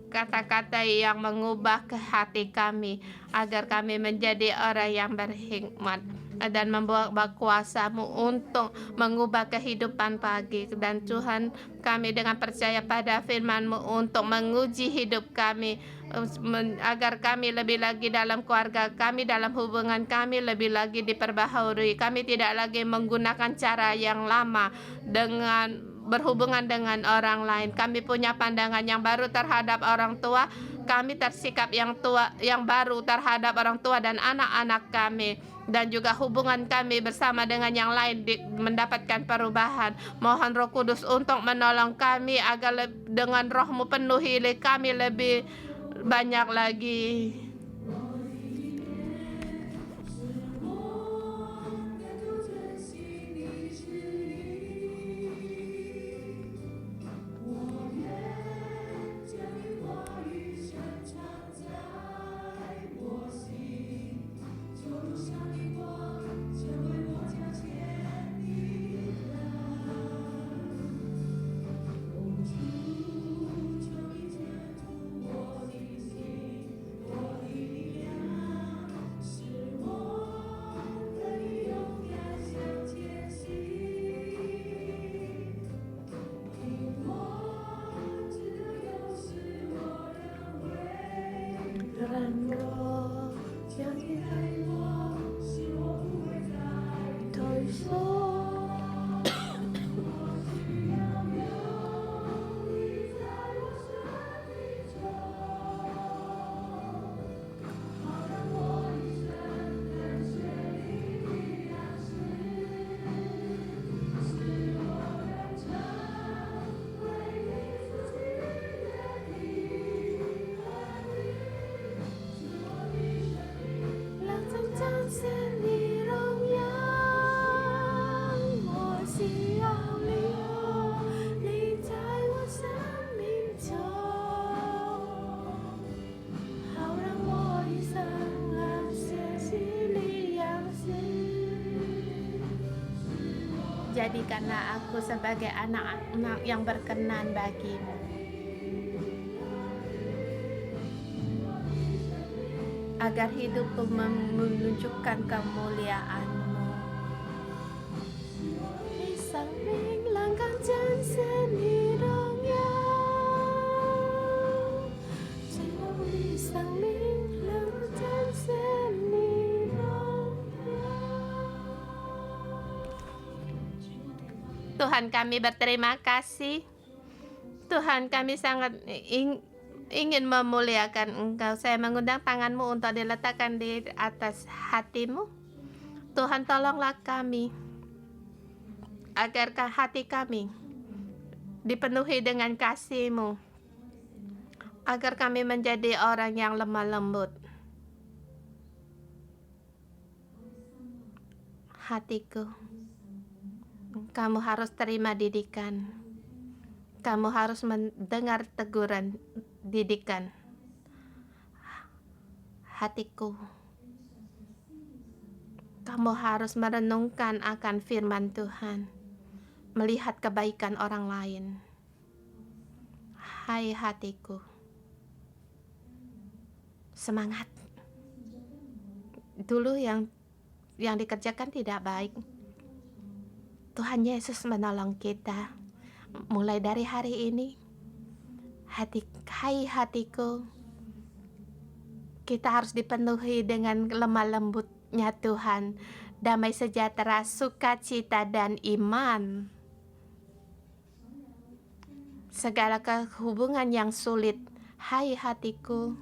kata-kata yang mengubah ke hati kami, agar kami menjadi orang yang berhikmat dan membawa kuasa-Mu untuk mengubah kehidupan pagi. Dan Tuhan, kami dengan percaya pada firman-Mu untuk menguji hidup kami, agar kami lebih lagi dalam keluarga kami, dalam hubungan kami lebih lagi diperbaharui. Kami tidak lagi menggunakan cara yang lama dengan berhubungan dengan orang lain. Kami punya pandangan yang baru terhadap orang tua. Kami tersikap yang baru terhadap orang tua dan anak-anak kami, dan juga hubungan kami bersama dengan yang lain mendapatkan perubahan. Mohon Roh Kudus untuk menolong kami agar dengan Roh-Mu penuhi kami lebih banyak lagi. Jadikanlah aku sebagai anak-anak yang berkenan bagi-Mu. Agar hidupku menunjukkan kemuliaan-Mu. 生命留在你容颜。 Tuhan kami berterima kasih. Tuhan kami sangat ingin memuliakan Engkau. Saya mengundang tanganmu untuk diletakkan di atas hatimu. Tuhan tolonglah kami agar hati kami dipenuhi dengan kasih-Mu, agar kami menjadi orang yang lemah lembut. Hatiku, kamu harus terima didikan. Kamu harus mendengar teguran didikan. Hatiku, kamu harus merenungkan akan firman Tuhan, melihat kebaikan orang lain. Hai hatiku, semangat. Dulu yang dikerjakan tidak baik, Tuhan Yesus menolong kita. Mulai dari hari ini, hai hatiku, kita harus dipenuhi dengan lemah lembutnya Tuhan, damai sejahtera, sukacita, dan iman. Segala hubungan yang sulit, hai hatiku,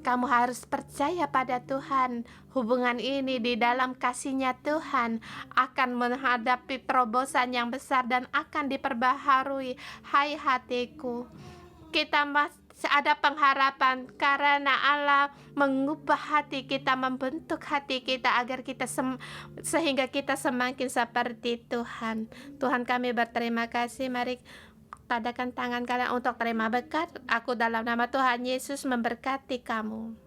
kamu harus percaya pada Tuhan. Hubungan ini di dalam kasih-Nya Tuhan akan menghadapi terobosan yang besar dan akan diperbaharui. Hai hatiku, kita masih ada pengharapan karena Allah mengubah hati kita, membentuk hati kita agar kita sehingga kita semakin seperti Tuhan. Tuhan kami berterima kasih. Mari tadakan tangan kalian untuk terima berkat. Aku dalam nama Tuhan Yesus memberkati kamu.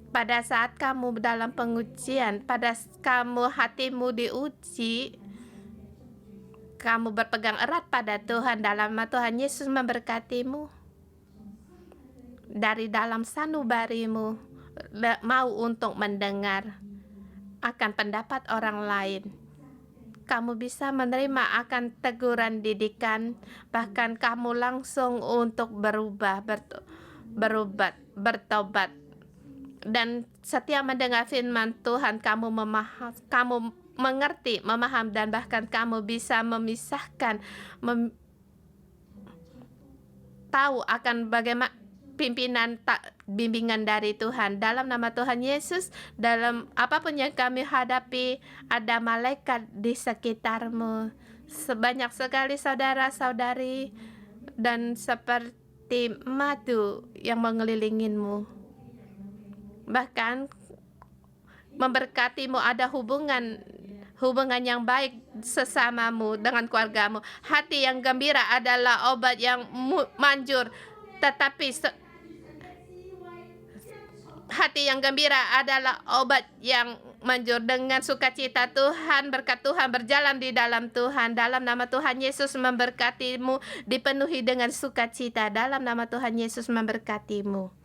Pada saat kamu dalam pengujian, pada kamu hatimu diuji, kamu berpegang erat pada Tuhan. Dalam nama Tuhan Yesus memberkatimu. Dari dalam sanubarimu mau untuk mendengar akan pendapat orang lain. Kamu bisa menerima akan teguran didikan, bahkan kamu langsung untuk bertobat. Dan setiap mendengar firman Tuhan, kamu mengerti, memaham, dan bahkan kamu bisa memisahkan, tahu akan bagaimana bimbingan dari Tuhan. Dalam nama Tuhan Yesus, dalam apapun yang kami hadapi, ada malaikat di sekitarmu. Sebanyak sekali saudara-saudari dan seperti madu yang mengelilingimu. Bahkan memberkatimu, ada hubungan yang baik sesamamu dengan keluargamu. Hati yang gembira adalah obat yang manjur, tetapi hati yang gembira adalah obat yang manjur. Dengan sukacita Tuhan, berkat Tuhan berjalan di dalam Tuhan. Dalam nama Tuhan Yesus memberkatimu, dipenuhi dengan sukacita. Dalam nama Tuhan Yesus memberkatimu.